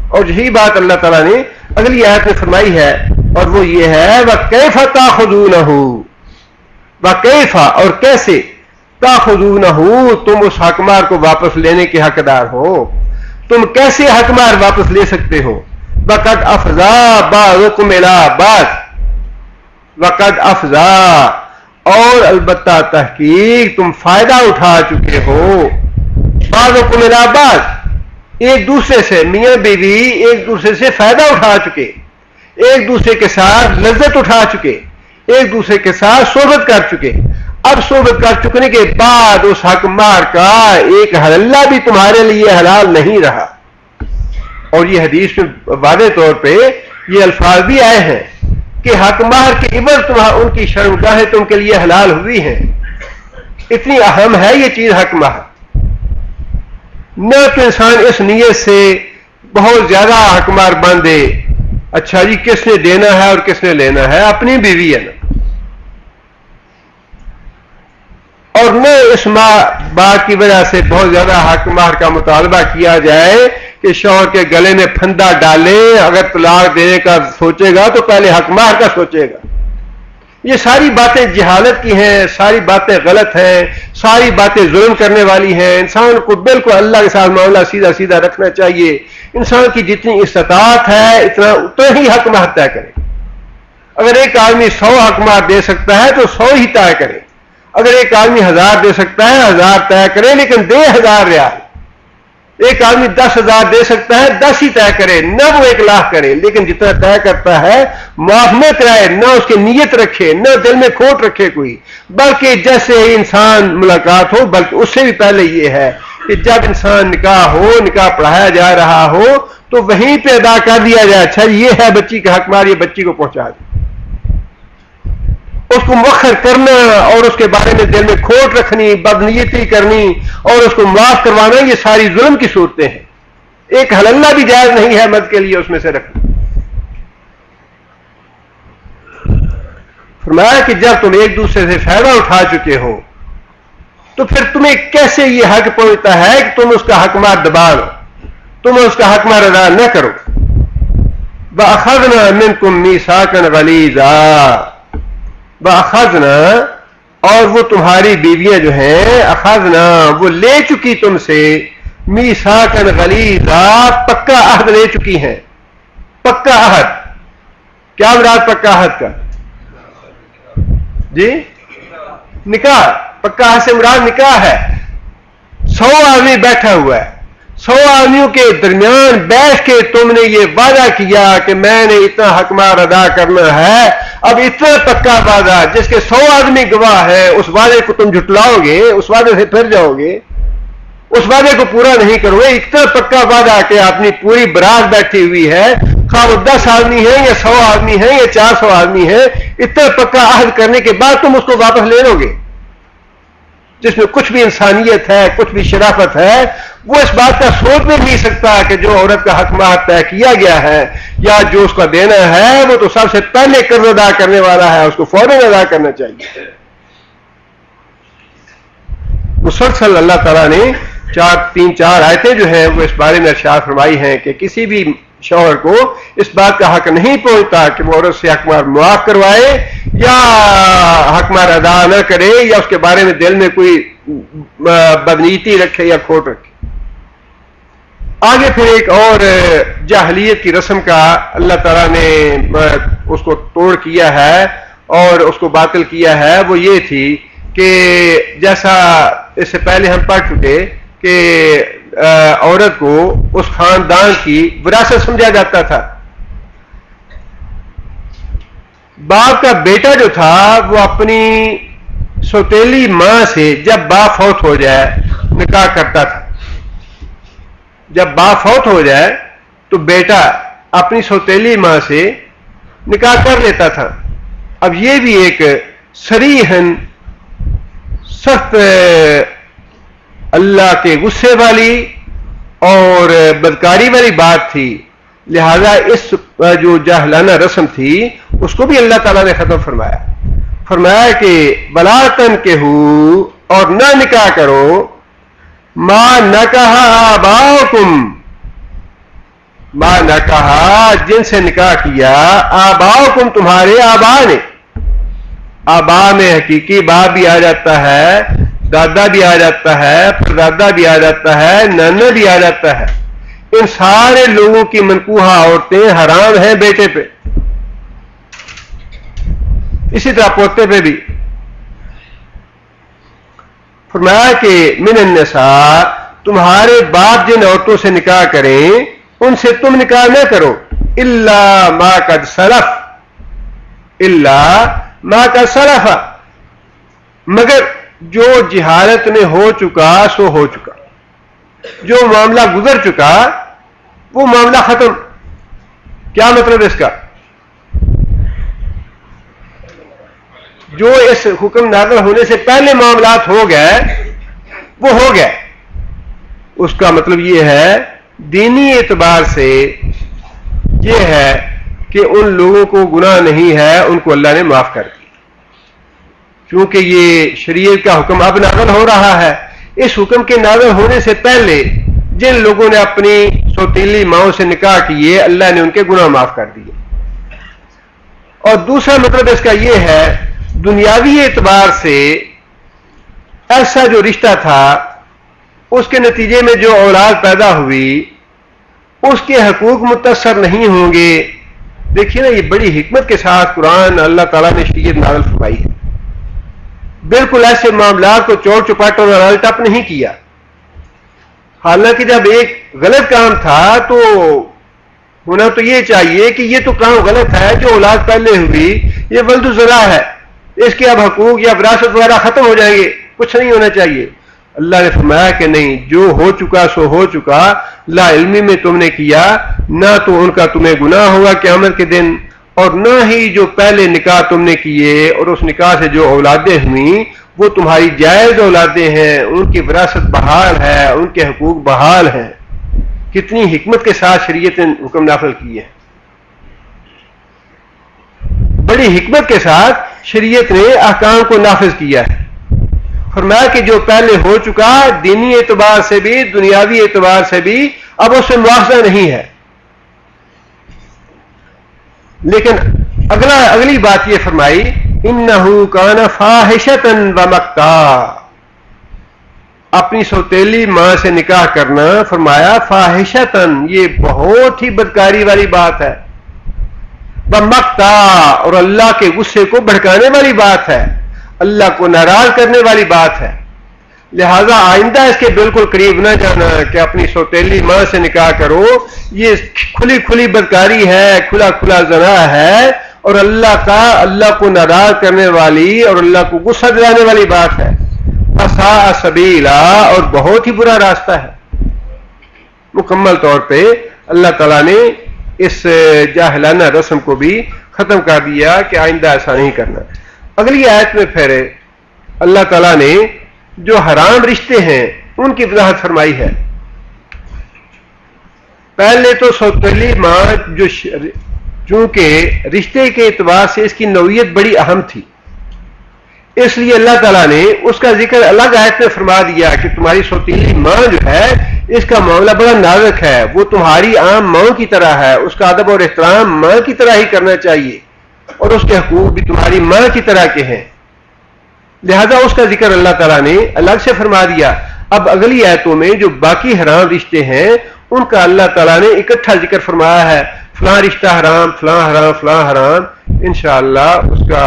اور یہی بات اللہ تعالیٰ نے اگلی آیت میں فرمائی ہے، اور وہ یہ ہے وَكَيْفَ تَأْخُذُونَهُ، وَكَيْفَ اور کیسے، تَأْخُذُونَهُ تم اس حق مہر کو واپس لینے کے حقدار ہو، تم کیسے حق مہر واپس لے سکتے ہو. وَقَدْ أَفْضَىٰ بَعْضُكُمْ إِلَىٰ بَعْضٍ، وَقَدْ أَفْضَىٰ اور البتہ تحقیق تم فائدہ اٹھا چکے ہو، بعضکم الی بعض ایک دوسرے سے، میاں بیوی ایک دوسرے سے فائدہ اٹھا چکے، ایک دوسرے کے ساتھ لذت اٹھا چکے، ایک دوسرے کے ساتھ صحبت کر چکے. اب صحبت کر چکنے کے بعد اس حق مہر کا ایک حلالہ بھی تمہارے لیے حلال نہیں رہا. اور یہ حدیث میں واضح طور پہ یہ الفاظ بھی آئے ہیں کہ حق مہر کے عوض ان کی شرمگاہیں تم کے لیے حلال ہوئی ہیں. اتنی اہم ہے یہ چیز حق مہر. نہ تو انسان اس نیت سے بہت زیادہ حق مہر باندھے، اچھا جی کس نے دینا ہے اور کس نے لینا ہے، اپنی بیوی ہے نا، اور نہ اس بات کی وجہ سے بہت زیادہ حق مہر کا مطالبہ کیا جائے کہ شوہر کے گلے میں پھندا ڈالیں، اگر طلاق دینے کا سوچے گا تو پہلے حق مہر کا سوچے گا. یہ ساری باتیں جہالت کی ہیں، ساری باتیں غلط ہیں، ساری باتیں ظلم کرنے والی ہیں. انسان کو بالکل اللہ کے ساتھ معاملہ سیدھا سیدھا رکھنا چاہیے. انسان کی جتنی استطاعت ہے اتنا ہی حق مہر طے کرے. اگر ایک آدمی 100 حق مہر دے سکتا ہے تو 100 ہی طے کرے. اگر ایک آدمی 1000 دے سکتا ہے 1000 طے کرے، لیکن دے 1000 ریال. ایک آدمی 10,000 دے سکتا ہے 10 ہی طے کرے، نہ وہ 1,00,000 کرے، لیکن جتنا طے کرتا ہے معاف نہ کرائے، نہ اس کی نیت رکھے، نہ دل میں کھوٹ رکھے کوئی، بلکہ جیسے ہی انسان ملاقات ہو، بلکہ اس سے بھی پہلے یہ ہے کہ جب انسان نکاح ہو، نکاح پڑھایا جا رہا ہو تو وہیں پہ ادا کر دیا جائے، اچھا یہ ہے بچی کا حق مہر، یہ بچی کو پہنچا دیں. اس کو مؤخر کرنا اور اس کے بارے میں دل میں کھوٹ رکھنی، بدنیتی کرنی اور اس کو معاف کروانا، یہ ساری ظلم کی صورتیں ہیں. ایک حلالہ بھی جائز نہیں ہے مرد کے لیے اس میں سے رکھنا. فرمایا کہ جب تم ایک دوسرے سے فائدہ اٹھا چکے ہو تو پھر تمہیں کیسے یہ حق پہنچتا ہے کہ تم اس کا حق مہر دبا لو، تم اس کا حق مہر ادا نہ کرو. وَأَخَذْنَا مِنْكُمْ مِيثَاقًا غَلِيظًا، وَأَخَذْنَا اور وہ تمہاری بیویاں جو ہیں، اخذنا وہ لے چکی تم سے، میثاقًا غلیظا پکا عہد لے چکی ہیں. پکا عہد کیا مراد پکا عہد کا؟ جی نکاح. پکا عہد سے مراد نکاح ہے. 100 آدمی بیٹھا ہوا ہے، 100 آدمیوں کے درمیان بیٹھ کے تم نے یہ وعدہ کیا کہ میں نے اتنا حق مہر ادا کرنا ہے. اب اتنا پکا وعدہ جس کے 100 آدمی گواہ ہیں، اس وعدے کو تم جھٹلاؤ گے، اس وعدے سے پھر جاؤ گے، اس وعدے کو پورا نہیں کرو گے. اتنا پکا وعدہ کہ اپنی پوری برات بیٹھی ہوئی ہے، خواہ وہ 10 آدمی ہیں یا 100 آدمی ہیں یا 400 آدمی ہیں، اتنا پکا عہد کرنے کے بعد تم اس کو واپس لے لو گے، جس میں کچھ بھی انسانیت ہے، کچھ بھی شرافت ہے. وہ اس بات کا سوچ بھی نہیں سکتا کہ جو عورت کا حق مہر طے کیا گیا ہے یا جو اس کا دینا ہے وہ تو سب سے پہلے قرض ادا کرنے والا ہے، اس کو فوراً ادا کرنا چاہیے. مسلسل اللہ تعالیٰ نے 3-4 آیتیں جو ہیں وہ اس بارے میں ارشاد فرمائی ہیں کہ کسی بھی شوہر کو اس بات کا حق نہیں پہنچتا کہ وہ عورت سے حق مہر معاف کروائے یا حق مہر ادا نہ کرے یا اس کے بارے میں دل میں کوئی بدنیتی رکھے یا کھوٹ رکھے. آگے پھر ایک اور جاہلیت کی رسم کا اللہ تعالیٰ نے اس کو توڑ کیا ہے اور اس کو باطل کیا ہے. وہ یہ تھی کہ جیسا اس سے پہلے ہم پڑھ چکے کہ عورت کو اس خاندان کی وراثت سمجھا جاتا تھا. باپ کا بیٹا جو تھا وہ اپنی سوتیلی ماں سے جب باپ فوت ہو جائے نکاح کرتا تھا. جب باپ فوت ہو جائے تو بیٹا اپنی سوتیلی ماں سے نکاح کر لیتا تھا. اب یہ بھی ایک صریحاً سخت اللہ کے غصے والی اور بدکاری والی بات تھی. لہذا اس جو جاہلانہ رسم تھی اس کو بھی اللہ تعالیٰ نے ختم فرمایا. فرمایا کہ بلا تنکحو، اور نہ نکاح کرو، ما نکح آباؤکم، ما نکح جن سے نکاح کیا، آباؤکم تمہارے آبا نے. آبا میں حقیقی باپ بھی آ جاتا ہے، دادا بھی آ جاتا ہے، پردادا بھی آ جاتا ہے، نانا بھی آ جاتا ہے. ان سارے لوگوں کی منکوحہ عورتیں حرام ہیں بیٹے پہ. اسی طرح پوتے پہ بھی. فرمایا کہ من النساء، تمہارے باپ جن عورتوں سے نکاح کریں ان سے تم نکاح نہ کرو، الا ما قد سلف، الا ما قد سلف، مگر جو جہالت میں ہو چکا سو ہو چکا. جو معاملہ گزر چکا وہ معاملہ ختم. کیا مطلب اس کا؟ جو اس حکم نازل ہونے سے پہلے معاملات ہو گئے وہ ہو گئے. اس کا مطلب یہ ہے دینی اعتبار سے یہ ہے کہ ان لوگوں کو گناہ نہیں ہے، ان کو اللہ نے معاف کر دیا. کیونکہ یہ شریعت کا حکم اب نازل ہو رہا ہے. اس حکم کے نازل ہونے سے پہلے جن لوگوں نے اپنی سوتیلی ماؤں سے نکاح کیے اللہ نے ان کے گناہ معاف کر دیے. اور دوسرا مطلب اس کا یہ ہے دنیاوی اعتبار سے ایسا جو رشتہ تھا اس کے نتیجے میں جو اولاد پیدا ہوئی اس کے حقوق متاثر نہیں ہوں گے. دیکھیے نا یہ بڑی حکمت کے ساتھ قرآن اللہ تعالیٰ نے شریعت نازل فرمائی ہے. بالکل ایسے معاملات کو چور چپاٹ اور الٹ اپ نہیں کیا. حالانکہ جب ایک غلط کام تھا تو ہونا تو یہ چاہیے کہ یہ تو کام غلط ہے، جو اولاد پہلے ہوئی یہ ولد الزنا ہے، اس کے اب حقوق یا وراثت وغیرہ ختم ہو جائیں گے، کچھ نہیں ہونا چاہیے. اللہ نے فرمایا کہ نہیں، جو ہو چکا سو ہو چکا، لا علمی میں تم نے کیا، نہ تو ان کا تمہیں گناہ ہوگا قیامت کے دن، اور نہ ہی جو پہلے نکاح تم نے کیے اور اس نکاح سے جو اولادیں ہوئیں وہ تمہاری جائز اولادیں ہیں، ان کی وراثت بحال ہے، ان کے حقوق بحال ہیں. کتنی حکمت کے ساتھ شریعت نے حکم نافذ کیے ہیں. بڑی حکمت کے ساتھ شریعت نے احکام کو نافذ کیا ہے. فرمایا کہ جو پہلے ہو چکا دینی اعتبار سے بھی دنیاوی اعتبار سے بھی اب اس سے مواخذہ نہیں ہے. لیکن اگلی بات یہ فرمائی انہو کان فاحشۃ ومقتا، اپنی سوتیلی ماں سے نکاح کرنا فرمایا فاحشۃ، یہ بہت ہی بدکاری والی بات ہے، ومقتا، اور اللہ کے غصے کو بھڑکانے والی بات ہے، اللہ کو ناراض کرنے والی بات ہے. لہذا آئندہ اس کے بالکل قریب نہ جانا کہ اپنی سوتیلی ماں سے نکاح کرو. یہ کھلی کھلی بدکاری ہے، کھلا کھلا زنا ہے، اور اللہ کو ناراض کرنے والی اور اللہ کو غصہ دلانے والی بات ہے. اساء سبیلا، اور بہت ہی برا راستہ ہے. مکمل طور پہ اللہ تعالیٰ نے اس جاہلانہ رسم کو بھی ختم کر دیا کہ آئندہ ایسا نہیں کرنا. اگلی آیت میں پھر اللہ تعالیٰ نے جو حرام رشتے ہیں ان کی وضاحت فرمائی ہے. پہلے تو سوتیلی ماں جو چونکہ رشتے کے اعتبار سے اس کی نوعیت بڑی اہم تھی، اس لیے اللہ تعالیٰ نے اس کا ذکر الگ آیت میں فرما دیا کہ تمہاری سوتیلی ماں جو ہے اس کا معاملہ بڑا نازک ہے، وہ تمہاری عام ماں کی طرح ہے، اس کا ادب اور احترام ماں کی طرح ہی کرنا چاہیے، اور اس کے حقوق بھی تمہاری ماں کی طرح کے ہیں. لہذا اس کا ذکر اللہ تعالیٰ نے الگ سے فرما دیا. اب اگلی آیتوں میں جو باقی حرام رشتے ہیں ان کا اللہ تعالیٰ نے اکٹھا ذکر فرمایا ہے، فلاں رشتہ حرام، فلاں حرام، فلاں حرام. انشاءاللہ اس کا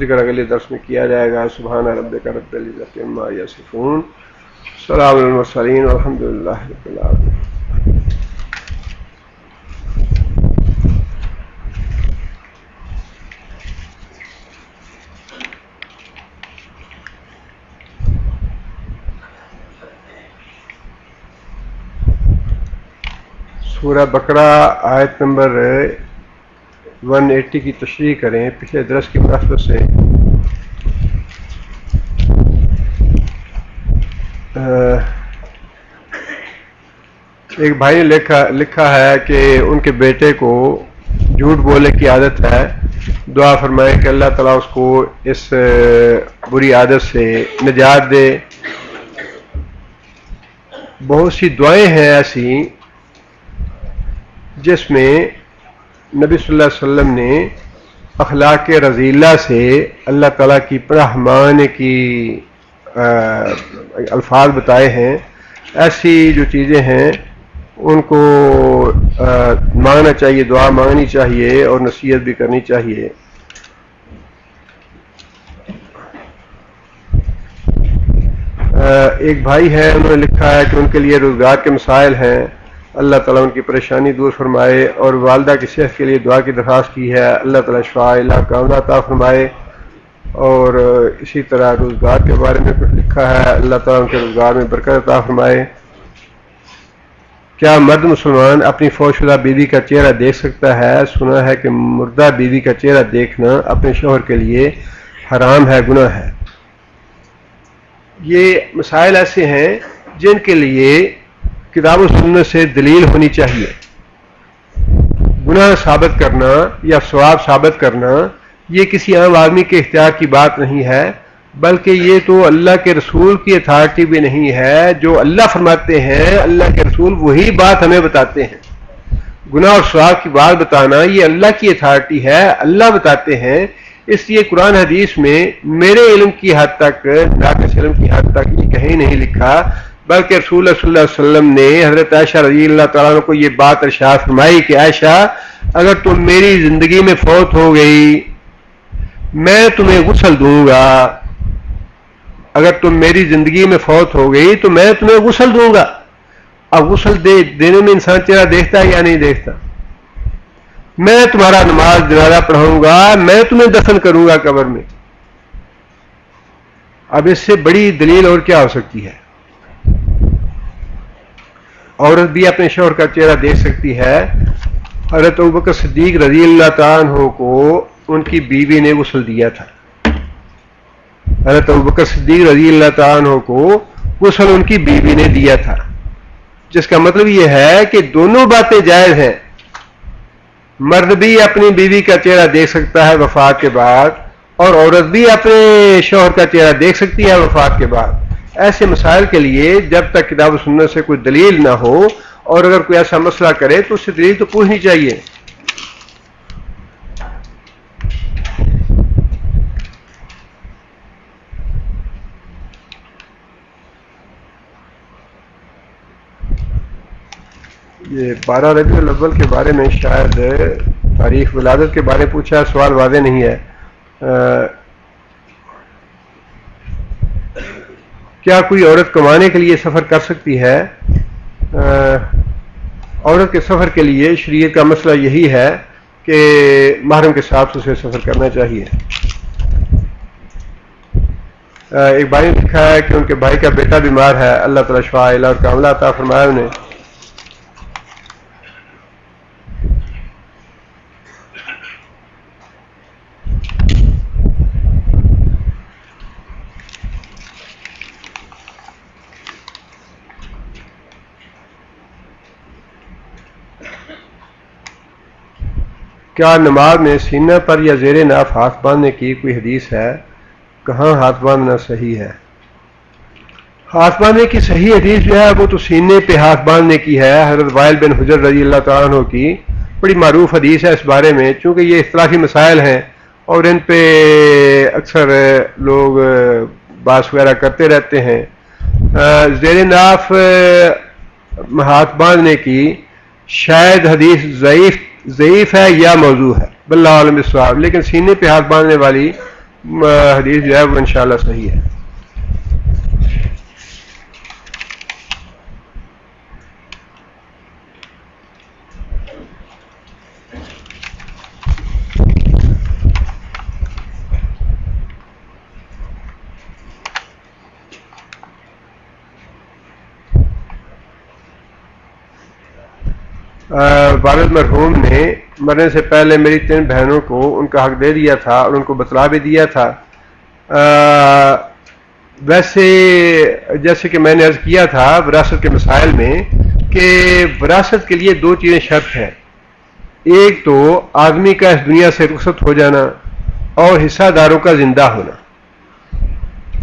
ذکر اگلے درس میں کیا جائے گا. سبحان ربک رب العزت عما یصفون، سلام علی المرسلین، والحمد للہ رب العالمین. سورہ بقرہ آیت نمبر 180 کی تشریح کریں پچھلے درس کی مناسبت سے. ایک بھائی نے لکھا ہے کہ ان کے بیٹے کو جھوٹ بولنے کی عادت ہے. دعا فرمائیں کہ اللہ تعالیٰ اس کو اس بری عادت سے نجات دے. بہت سی دعائیں ہیں ایسی جس میں نبی صلی اللہ علیہ وسلم نے اخلاق رذیلہ سے اللہ تعالیٰ کی پناہ مانگنے کی الفاظ بتائے ہیں. ایسی جو چیزیں ہیں ان کو مانگنا چاہیے، دعا مانگنی چاہیے اور نصیحت بھی کرنی چاہیے. ایک بھائی ہے، انہوں نے لکھا ہے کہ ان کے لیے روزگار کے مسائل ہیں، اللہ تعالیٰ ان کی پریشانی دور فرمائے، اور والدہ کی صحت کے لیے دعا کی درخواست کی ہے، اللہ تعالیٰ شفا علاج کاملہ عطا فرمائے. اور اسی طرح روزگار کے بارے میں کچھ لکھا ہے، اللہ تعالیٰ ان کے روزگار میں برکت عطا فرمائے. کیا مرد مسلمان اپنی فوت شدہ بیوی کا چہرہ دیکھ سکتا ہے؟ سنا ہے کہ مردہ بیوی کا چہرہ دیکھنا اپنے شوہر کے لیے حرام ہے، گناہ ہے. یہ مسائل ایسے ہیں جن کے لیے کتاب و سنت سے دلیل ہونی چاہیے. گناہ ثابت کرنا یا ثواب ثابت کرنا یہ کسی عام آدمی کے اختیار کی بات نہیں ہے، بلکہ یہ تو اللہ کے رسول کی اتھارٹی بھی نہیں ہے. جو اللہ فرماتے ہیں اللہ کے رسول وہی بات ہمیں بتاتے ہیں. گناہ اور ثواب کی بات بتانا یہ اللہ کی اتھارٹی ہے، اللہ بتاتے ہیں. اس لیے قرآن حدیث میں میرے علم کی حد تک، ناقص علم کی حد تک یہ کہیں نہیں لکھا، بلکہ رسول اللہ صلی اللہ علیہ وسلم نے حضرت عائشہ رضی اللہ تعالیٰ عنہ کو یہ بات ارشاد فرمائی کہ عائشہ اگر تم میری زندگی میں فوت ہو گئی میں تمہیں غسل دوں گا. اگر تم میری زندگی میں فوت ہو گئی تو میں تمہیں غسل دوں گا. اب غسل دینے میں انسان چہرہ دیکھتا ہے یا نہیں دیکھتا؟ میں تمہارا نماز جنازہ پڑھاؤں گا، میں تمہیں دفن کروں گا قبر میں. اب اس سے بڑی دلیل اور کیا ہو سکتی ہے؟ عورت بھی اپنے شوہر کا چہرہ دیکھ سکتی ہے. حضرت ابوبکر صدیق رضی اللہ تعالیٰ عنہ کو ان کی بیوی نے غسل دیا تھا. حضرت ابوبکر صدیق رضی اللہ تعالیٰ عنہ کو غسل ان کی بیوی نے دیا تھا، جس کا مطلب یہ ہے کہ دونوں باتیں جائز ہیں. مرد بھی اپنی بیوی کا چہرہ دیکھ سکتا ہے وفات کے بعد، اور عورت بھی اپنے شوہر کا چہرہ دیکھ سکتی ہے وفات کے بعد. ایسے مسائل کے لیے جب تک کتاب و سنت سے کوئی دلیل نہ ہو، اور اگر کوئی ایسا مسئلہ کرے تو اس سے دلیل تو پوچھنی چاہیے. یہ 12 ربیع الاول کے بارے میں شاید تاریخ ولادت کے بارے میں پوچھا، سوال واضح نہیں ہے. کیا کوئی عورت کمانے کے لیے سفر کر سکتی ہے؟ عورت کے سفر کے لیے شریعت کا مسئلہ یہی ہے کہ محرم کے ساتھ اسے سفر کرنا چاہیے. ایک بھائی نے لکھا ہے کہ ان کے بھائی کا بیٹا بیمار ہے، اللہ تعالیٰ شفا علاج کاملہ عطا فرمائے انہیں. کیا نماز میں سینہ پر یا زیر ناف ہاتھ باندھنے کی کوئی حدیث ہے؟ کہاں ہاتھ باندھنا صحیح ہے؟ ہاتھ باندھنے کی صحیح حدیث جو ہے وہ تو سینے پہ ہاتھ باندھنے کی ہے. حضرت وائل بن حجر رضی اللہ تعالیٰ عنہ کی بڑی معروف حدیث ہے اس بارے میں، چونکہ یہ اختلافی مسائل ہیں اور ان پہ اکثر لوگ بحث وغیرہ کرتے رہتے ہیں. زیر ناف ہاتھ باندھنے کی شاید حدیث ضعیف ہے یا موضوع ہے، واللہ عالم بالصواب، لیکن سینے پہ ہاتھ باندھنے والی حدیث جو ہے وہ انشاءاللہ صحیح ہے. والد مرحوم نے مرنے سے پہلے میری 3 بہنوں کو ان کا حق دے دیا تھا اور ان کو بتلا بھی دیا تھا. ویسے جیسے کہ میں نے عرض کیا تھا وراثت کے مسائل میں کہ وراثت کے لیے 2 چیزیں شرط ہیں. ایک تو آدمی کا اس دنیا سے رخصت ہو جانا اور حصہ داروں کا زندہ ہونا.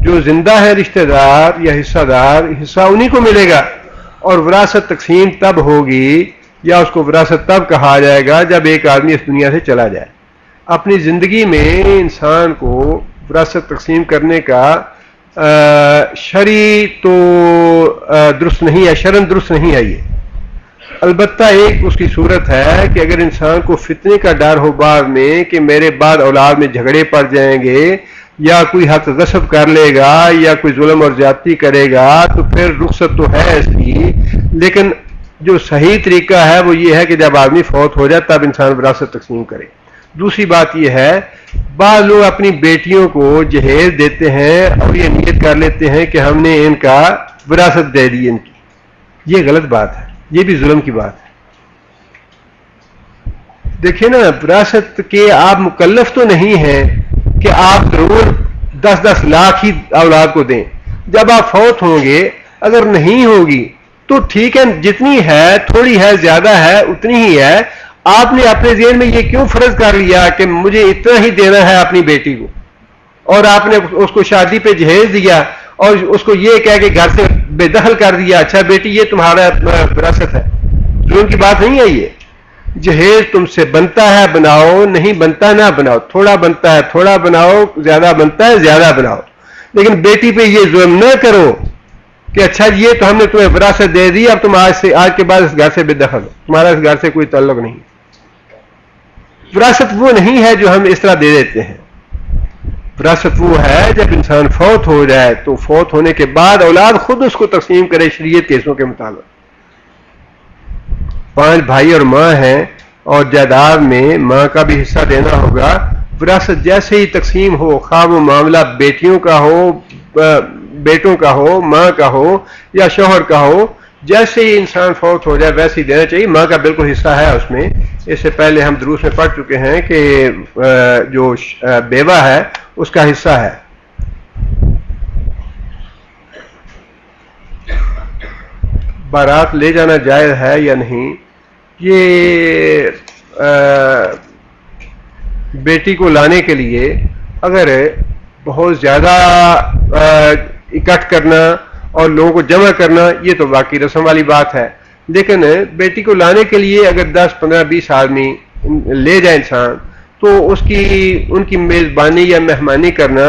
جو زندہ ہے رشتہ دار یا حصہ دار، حصہ انہی کو ملے گا، اور وراثت تقسیم تب ہوگی یا اس کو وراثت تب کہا جائے گا جب ایک آدمی اس دنیا سے چلا جائے. اپنی زندگی میں انسان کو وراثت تقسیم کرنے کا شرعی تو درست نہیں ہے، شرعاً درست نہیں ہے یہ. البتہ ایک اس کی صورت ہے کہ اگر انسان کو فتنے کا ڈر ہو بعد میں کہ میرے بعد اولاد میں جھگڑے پڑ جائیں گے یا کوئی حق غصب کر لے گا یا کوئی ظلم اور زیادتی کرے گا، تو پھر رخصت تو ہے اس کی، لیکن جو صحیح طریقہ ہے وہ یہ ہے کہ جب آدمی فوت ہو جائے تب انسان وراثت تقسیم کرے. دوسری بات یہ ہے بعض لوگ اپنی بیٹیوں کو جہیز دیتے ہیں اور یہ نیت کر لیتے ہیں کہ ہم نے ان کا وراثت دے دی ان کی. یہ غلط بات ہے، یہ بھی ظلم کی بات ہے. دیکھیں نا، وراثت کے آپ مکلف تو نہیں ہیں کہ آپ ضرور 10-10 لاکھ ہی اولاد کو دیں. جب آپ فوت ہوں گے اگر نہیں ہوگی تو ٹھیک ہے، جتنی ہے تھوڑی ہے زیادہ ہے اتنی ہی ہے. آپ نے اپنے ذہن میں یہ کیوں فرض کر لیا کہ مجھے اتنا ہی دینا ہے اپنی بیٹی کو، اور آپ نے اس کو شادی پہ جہیز دیا اور اس کو یہ کہہ کے گھر سے بے دخل کر دیا، اچھا بیٹی یہ تمہارا وراثت ہے. ظلم کی بات نہیں ہے یہ. جہیز تم سے بنتا ہے بناؤ، نہیں بنتا نہ بناؤ. تھوڑا بنتا ہے تھوڑا بناؤ، زیادہ بنتا ہے زیادہ بناؤ، لیکن بیٹی پہ یہ ظلم نہ کرو کہ اچھا یہ تو ہم نے تمہیں وراثت دے دی، اب تم آج کے بعد اس گھر سے بے دخل ہو، تمہارا اس گھر سے کوئی تعلق نہیں. وراثت وہ نہیں ہے جو ہم اس طرح دے دیتے ہیں. وراثت وہ ہے جب انسان فوت ہو جائے تو فوت ہونے کے بعد اولاد خود اس کو تقسیم کرے شریعت کے حصوں کے مطابق. 5 بھائی اور ماں ہیں اور جائیداد میں ماں کا بھی حصہ دینا ہوگا. وراثت جیسے ہی تقسیم ہو، خواہ وہ معاملہ بیٹیوں کا ہو، بیٹوں کا ہو، ماں کا ہو یا شوہر کا ہو، جیسے ہی انسان فوت ہو جائے ویسے ہی دینا چاہیے. ماں کا بالکل حصہ ہے اس میں. اس سے پہلے ہم دروس میں پڑھ چکے ہیں کہ جو بیوہ ہے اس کا حصہ ہے. بارات لے جانا جائز ہے یا نہیں؟ یہ بیٹی کو لانے کے لیے اگر بہت زیادہ اکٹھ کرنا اور لوگوں کو جمع کرنا یہ تو باقی رسم والی بات ہے، لیکن بیٹی کو لانے کے لیے اگر 10 15 20 آدمی لے جائے انسان تو ان کی میزبانی یا مہمانی کرنا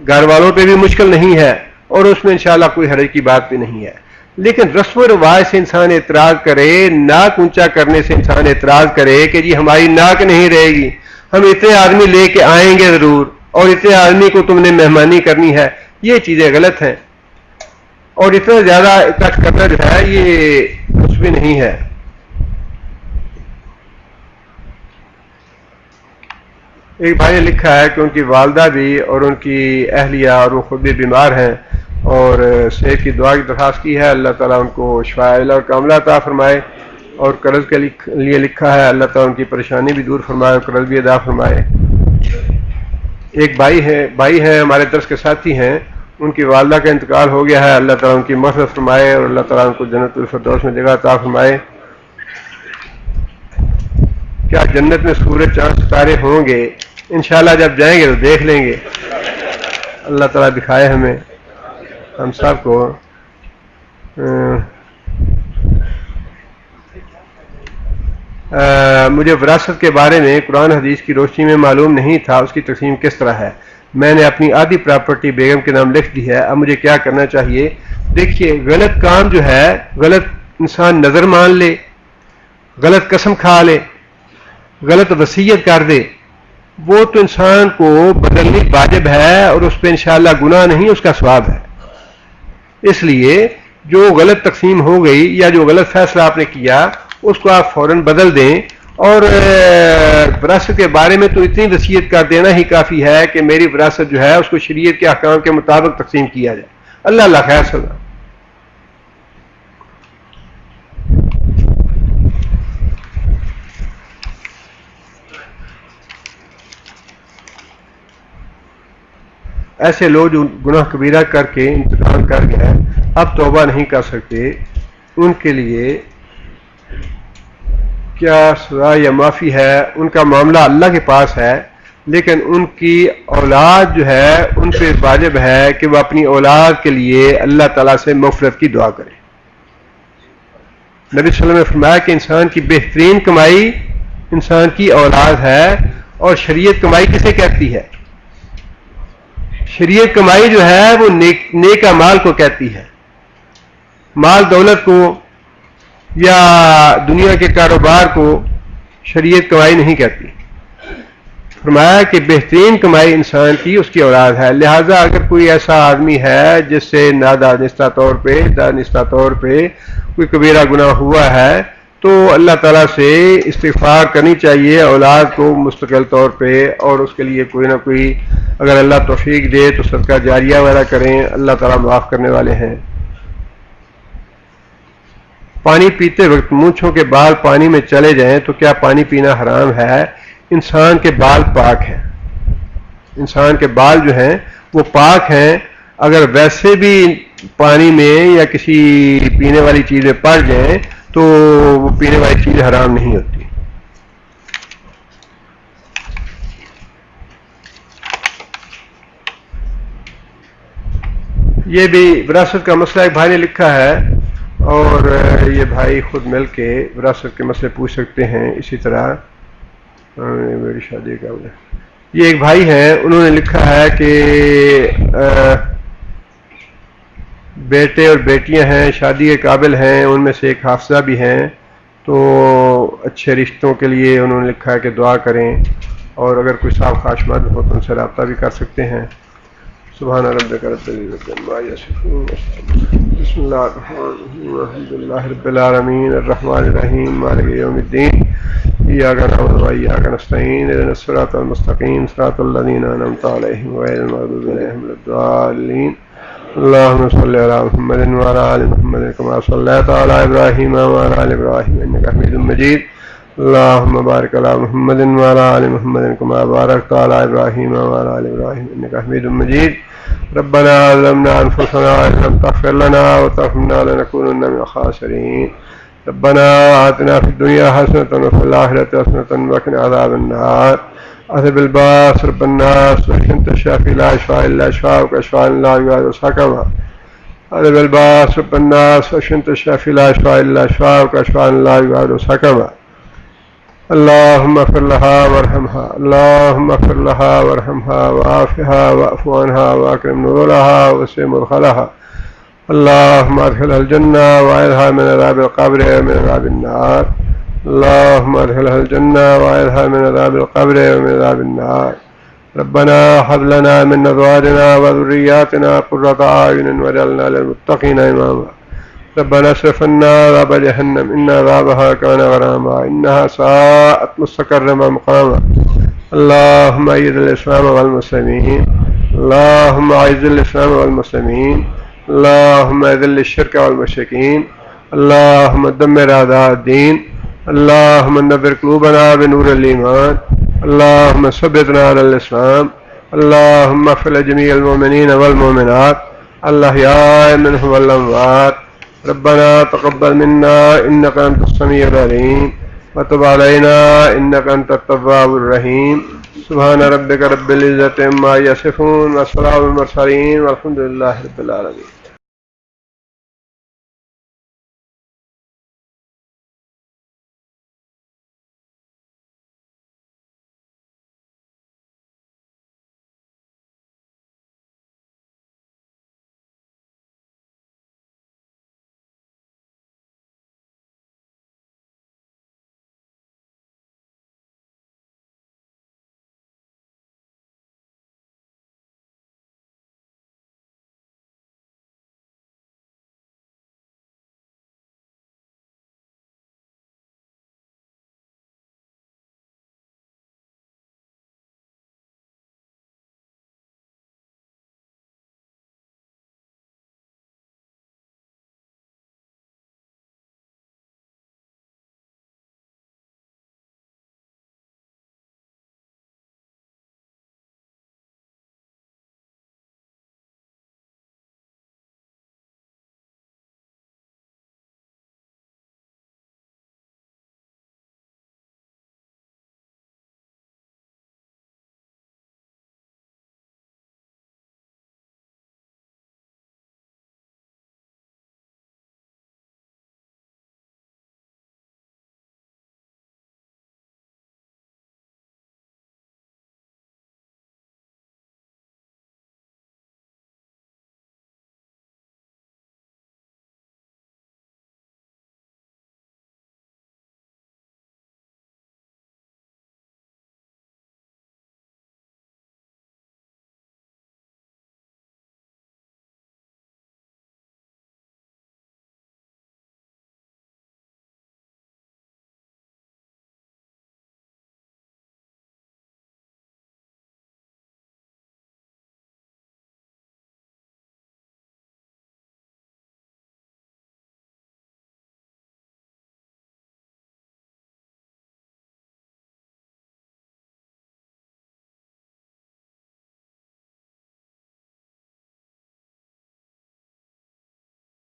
گھر والوں پہ بھی مشکل نہیں ہے اور اس میں انشاءاللہ کوئی حرج کی بات بھی نہیں ہے. لیکن رسم و رواج سے انسان اعتراض کرے، ناک اونچا کرنے سے انسان اعتراض کرے کہ جی ہماری ناک نہیں رہے گی، ہم اتنے آدمی لے کے آئیں گے ضرور اور اتنے آدمی کو تم نے مہمانی کرنی ہے، یہ چیزیں غلط ہیں. اور اتنا زیادہ اکٹھ کرنا جو ہے یہ اس میں نہیں ہے. ایک بھائی نے لکھا ہے کہ ان کی والدہ بھی اور ان کی اہلیہ اور وہ خود بھی بیمار ہیں اور صحت کی دعا کی درخواست کی ہے. اللہ تعالیٰ ان کو شفاء عاجلہ اور کاملہ عطا فرمائے. اور قرض کے لیے لکھا ہے اللہ تعالیٰ ان کی پریشانی بھی دور فرمائے اور قرض بھی ادا فرمائے. ایک بھائی ہیں ہمارے درس کے ساتھی ہیں، ان کی والدہ کا انتقال ہو گیا ہے. اللہ تعالیٰ ان کی مغفرت فرمائے اور اللہ تعالیٰ ان کو جنت الفردوس میں جگہ عطا فرمائے. کیا جنت میں سورج چاند ستارے ہوں گے؟ انشاءاللہ جب جائیں گے تو دیکھ لیں گے. اللہ تعالیٰ دکھائے ہمیں ہم سب کو. مجھے وراثت کے بارے میں قرآن حدیث کی روشنی میں معلوم نہیں تھا، اس کی تقسیم کس طرح ہے. میں نے اپنی آدھی پراپرٹی بیگم کے نام لکھ دی ہے، اب مجھے کیا کرنا چاہیے؟ دیکھیے غلط کام جو ہے، غلط انسان نظر مان لے، غلط قسم کھا لے، غلط وصیت کر دے، وہ تو انسان کو بدلنی واجب ہے اور اس پہ انشاءاللہ گناہ نہیں، اس کا ثواب ہے. اس لیے جو غلط تقسیم ہو گئی یا جو غلط فیصلہ آپ نے کیا اس کو آپ فوراً بدل دیں. اور وراثت کے بارے میں تو اتنی وصیت کر دینا ہی کافی ہے کہ میری وراثت جو ہے اس کو شریعت کے احکام کے مطابق تقسیم کیا جائے. اللہ خیر سنا. ایسے لوگ جو گناہ کبیرہ کر کے انتقال کر گئے اب توبہ نہیں کر سکتے، ان کے لیے کیا سزا یا معافی ہے؟ ان کا معاملہ اللہ کے پاس ہے، لیکن ان کی اولاد جو ہے ان پہ واجب ہے کہ وہ اپنی اولاد کے لیے اللہ تعالیٰ سے مغفرت کی دعا کریں۔ نبی صلی اللہ علیہ وسلم نے فرمایا کہ انسان کی بہترین کمائی انسان کی اولاد ہے، اور شریعت کمائی کسے کہتی ہے؟ شریعت کمائی جو ہے وہ نیک اعمال کو کہتی ہے، مال دولت کو یا دنیا کے کاروبار کو شریعت کمائی نہیں کہتی۔ فرمایا کہ بہترین کمائی انسان کی اس کی اولاد ہے، لہذا اگر کوئی ایسا آدمی ہے جس سے نادانستہ طور پہ کوئی کبیرہ گناہ ہوا ہے تو اللہ تعالیٰ سے استغفار کرنی چاہیے اولاد کو مستقل طور پہ، اور اس کے لیے کوئی نہ کوئی اگر اللہ توفیق دے تو صدقہ جاریہ وغیرہ کریں، اللہ تعالیٰ معاف کرنے والے ہیں۔ پانی پیتے وقت مونچھوں کے بال پانی میں چلے جائیں تو کیا پانی پینا حرام ہے؟ انسان کے بال پاک ہیں، انسان کے بال جو ہیں وہ پاک ہیں، اگر ویسے بھی پانی میں یا کسی پینے والی چیز میں پڑ جائیں تو وہ پینے والی چیز حرام نہیں ہوتی۔ یہ بھی وراثت کا مسئلہ ایک بھائی نے لکھا ہے، اور یہ بھائی خود مل کے وراثت کے مسئلے پوچھ سکتے ہیں۔ اسی طرح میری شادی کا یہ ایک بھائی ہیں، انہوں نے لکھا ہے کہ بیٹے اور بیٹیاں ہیں، شادی کے قابل ہیں، ان میں سے ایک حافظہ بھی ہیں، تو اچھے رشتوں کے لیے انہوں نے لکھا ہے کہ دعا کریں، اور اگر کوئی صاحب خواہشمند ہو تو ان سے رابطہ بھی کر سکتے ہیں۔ سبحان ربک رب العزۃ عما یصفون، بسم اللہ الرحمن الرحیم، الحمد للہ رب العالمین، الرحمن الرحیم، مالک یوم الدین، ایاک نعبد و ایاک نستعین، اہدنا الصراط المستقیم، صراط الذین انعمت علیہم غیر المغضوب علیہم ولا الضالین۔ اللهم صل على محمد وعلى آل محمد كما صليت على إبراهيم وعلى آل إبراهيم إنك حميد مجيد۔ اللهم بارك على محمد وعلى آل محمد كما باركت على إبراهيم وعلى آل إبراهيم إنك حميد مجيد۔ ربنا ظلمنا أنفسنا وإن لم تغفر لنا وترحمنا لنكونن من الخاسرين۔ ربنا آتنا في الدنيا حسنة وفي الآخرة حسنة وقنا عذاب النار۔ أذهب الباس رب الناس وأنت الشافي لا شفاء إلا شفاءك شفاء لا يغادر سقما۔ أذهب الباس رب الناس وأنت الشافي لا شفاء إلا شفاءك شفاء لا يغادر سقما۔ اللهم اغفر لها وارحمها، اللهم اغفر لها وارحمها وعافها واعف عنها وأكرم نزلها ووسع مدخلها، اللهم ادخلها الجنة وأعذها من عذاب القبر ومن عذاب النار، اللهم ادخلها الجنة وأعذها من عذاب القبر ومن عذاب النار۔ ربنا هب لنا من أزواجنا وذرياتنا قرة أعين واجعلنا للمتقين إماما۔ ربنا اصرف عنا عذاب جهنم إن عذابها كان غراما إنها ساءت مستقرا ومقاما۔ اللهم أيد الإسلام والمسلمين، اللهم أعز الإسلام والمسلمين، اللهم أذل الشرك والمشركين، اللهم دمر أعداء الدين، اللهم نور قلوبنا بنور الإيمان، اللهم ثبتنا على الإسلام، اللهم اغفر لجميع المؤمنين والمؤمنات الأحياء منهم والأموات۔ ربنا تقبل منا إنك أنت السميع العليم وتب علينا إنك أنت التواب الرحيم۔ سبحان ربك رب العزة عما يصفون وسلام على المرسلين والحمد لله رب العالمين۔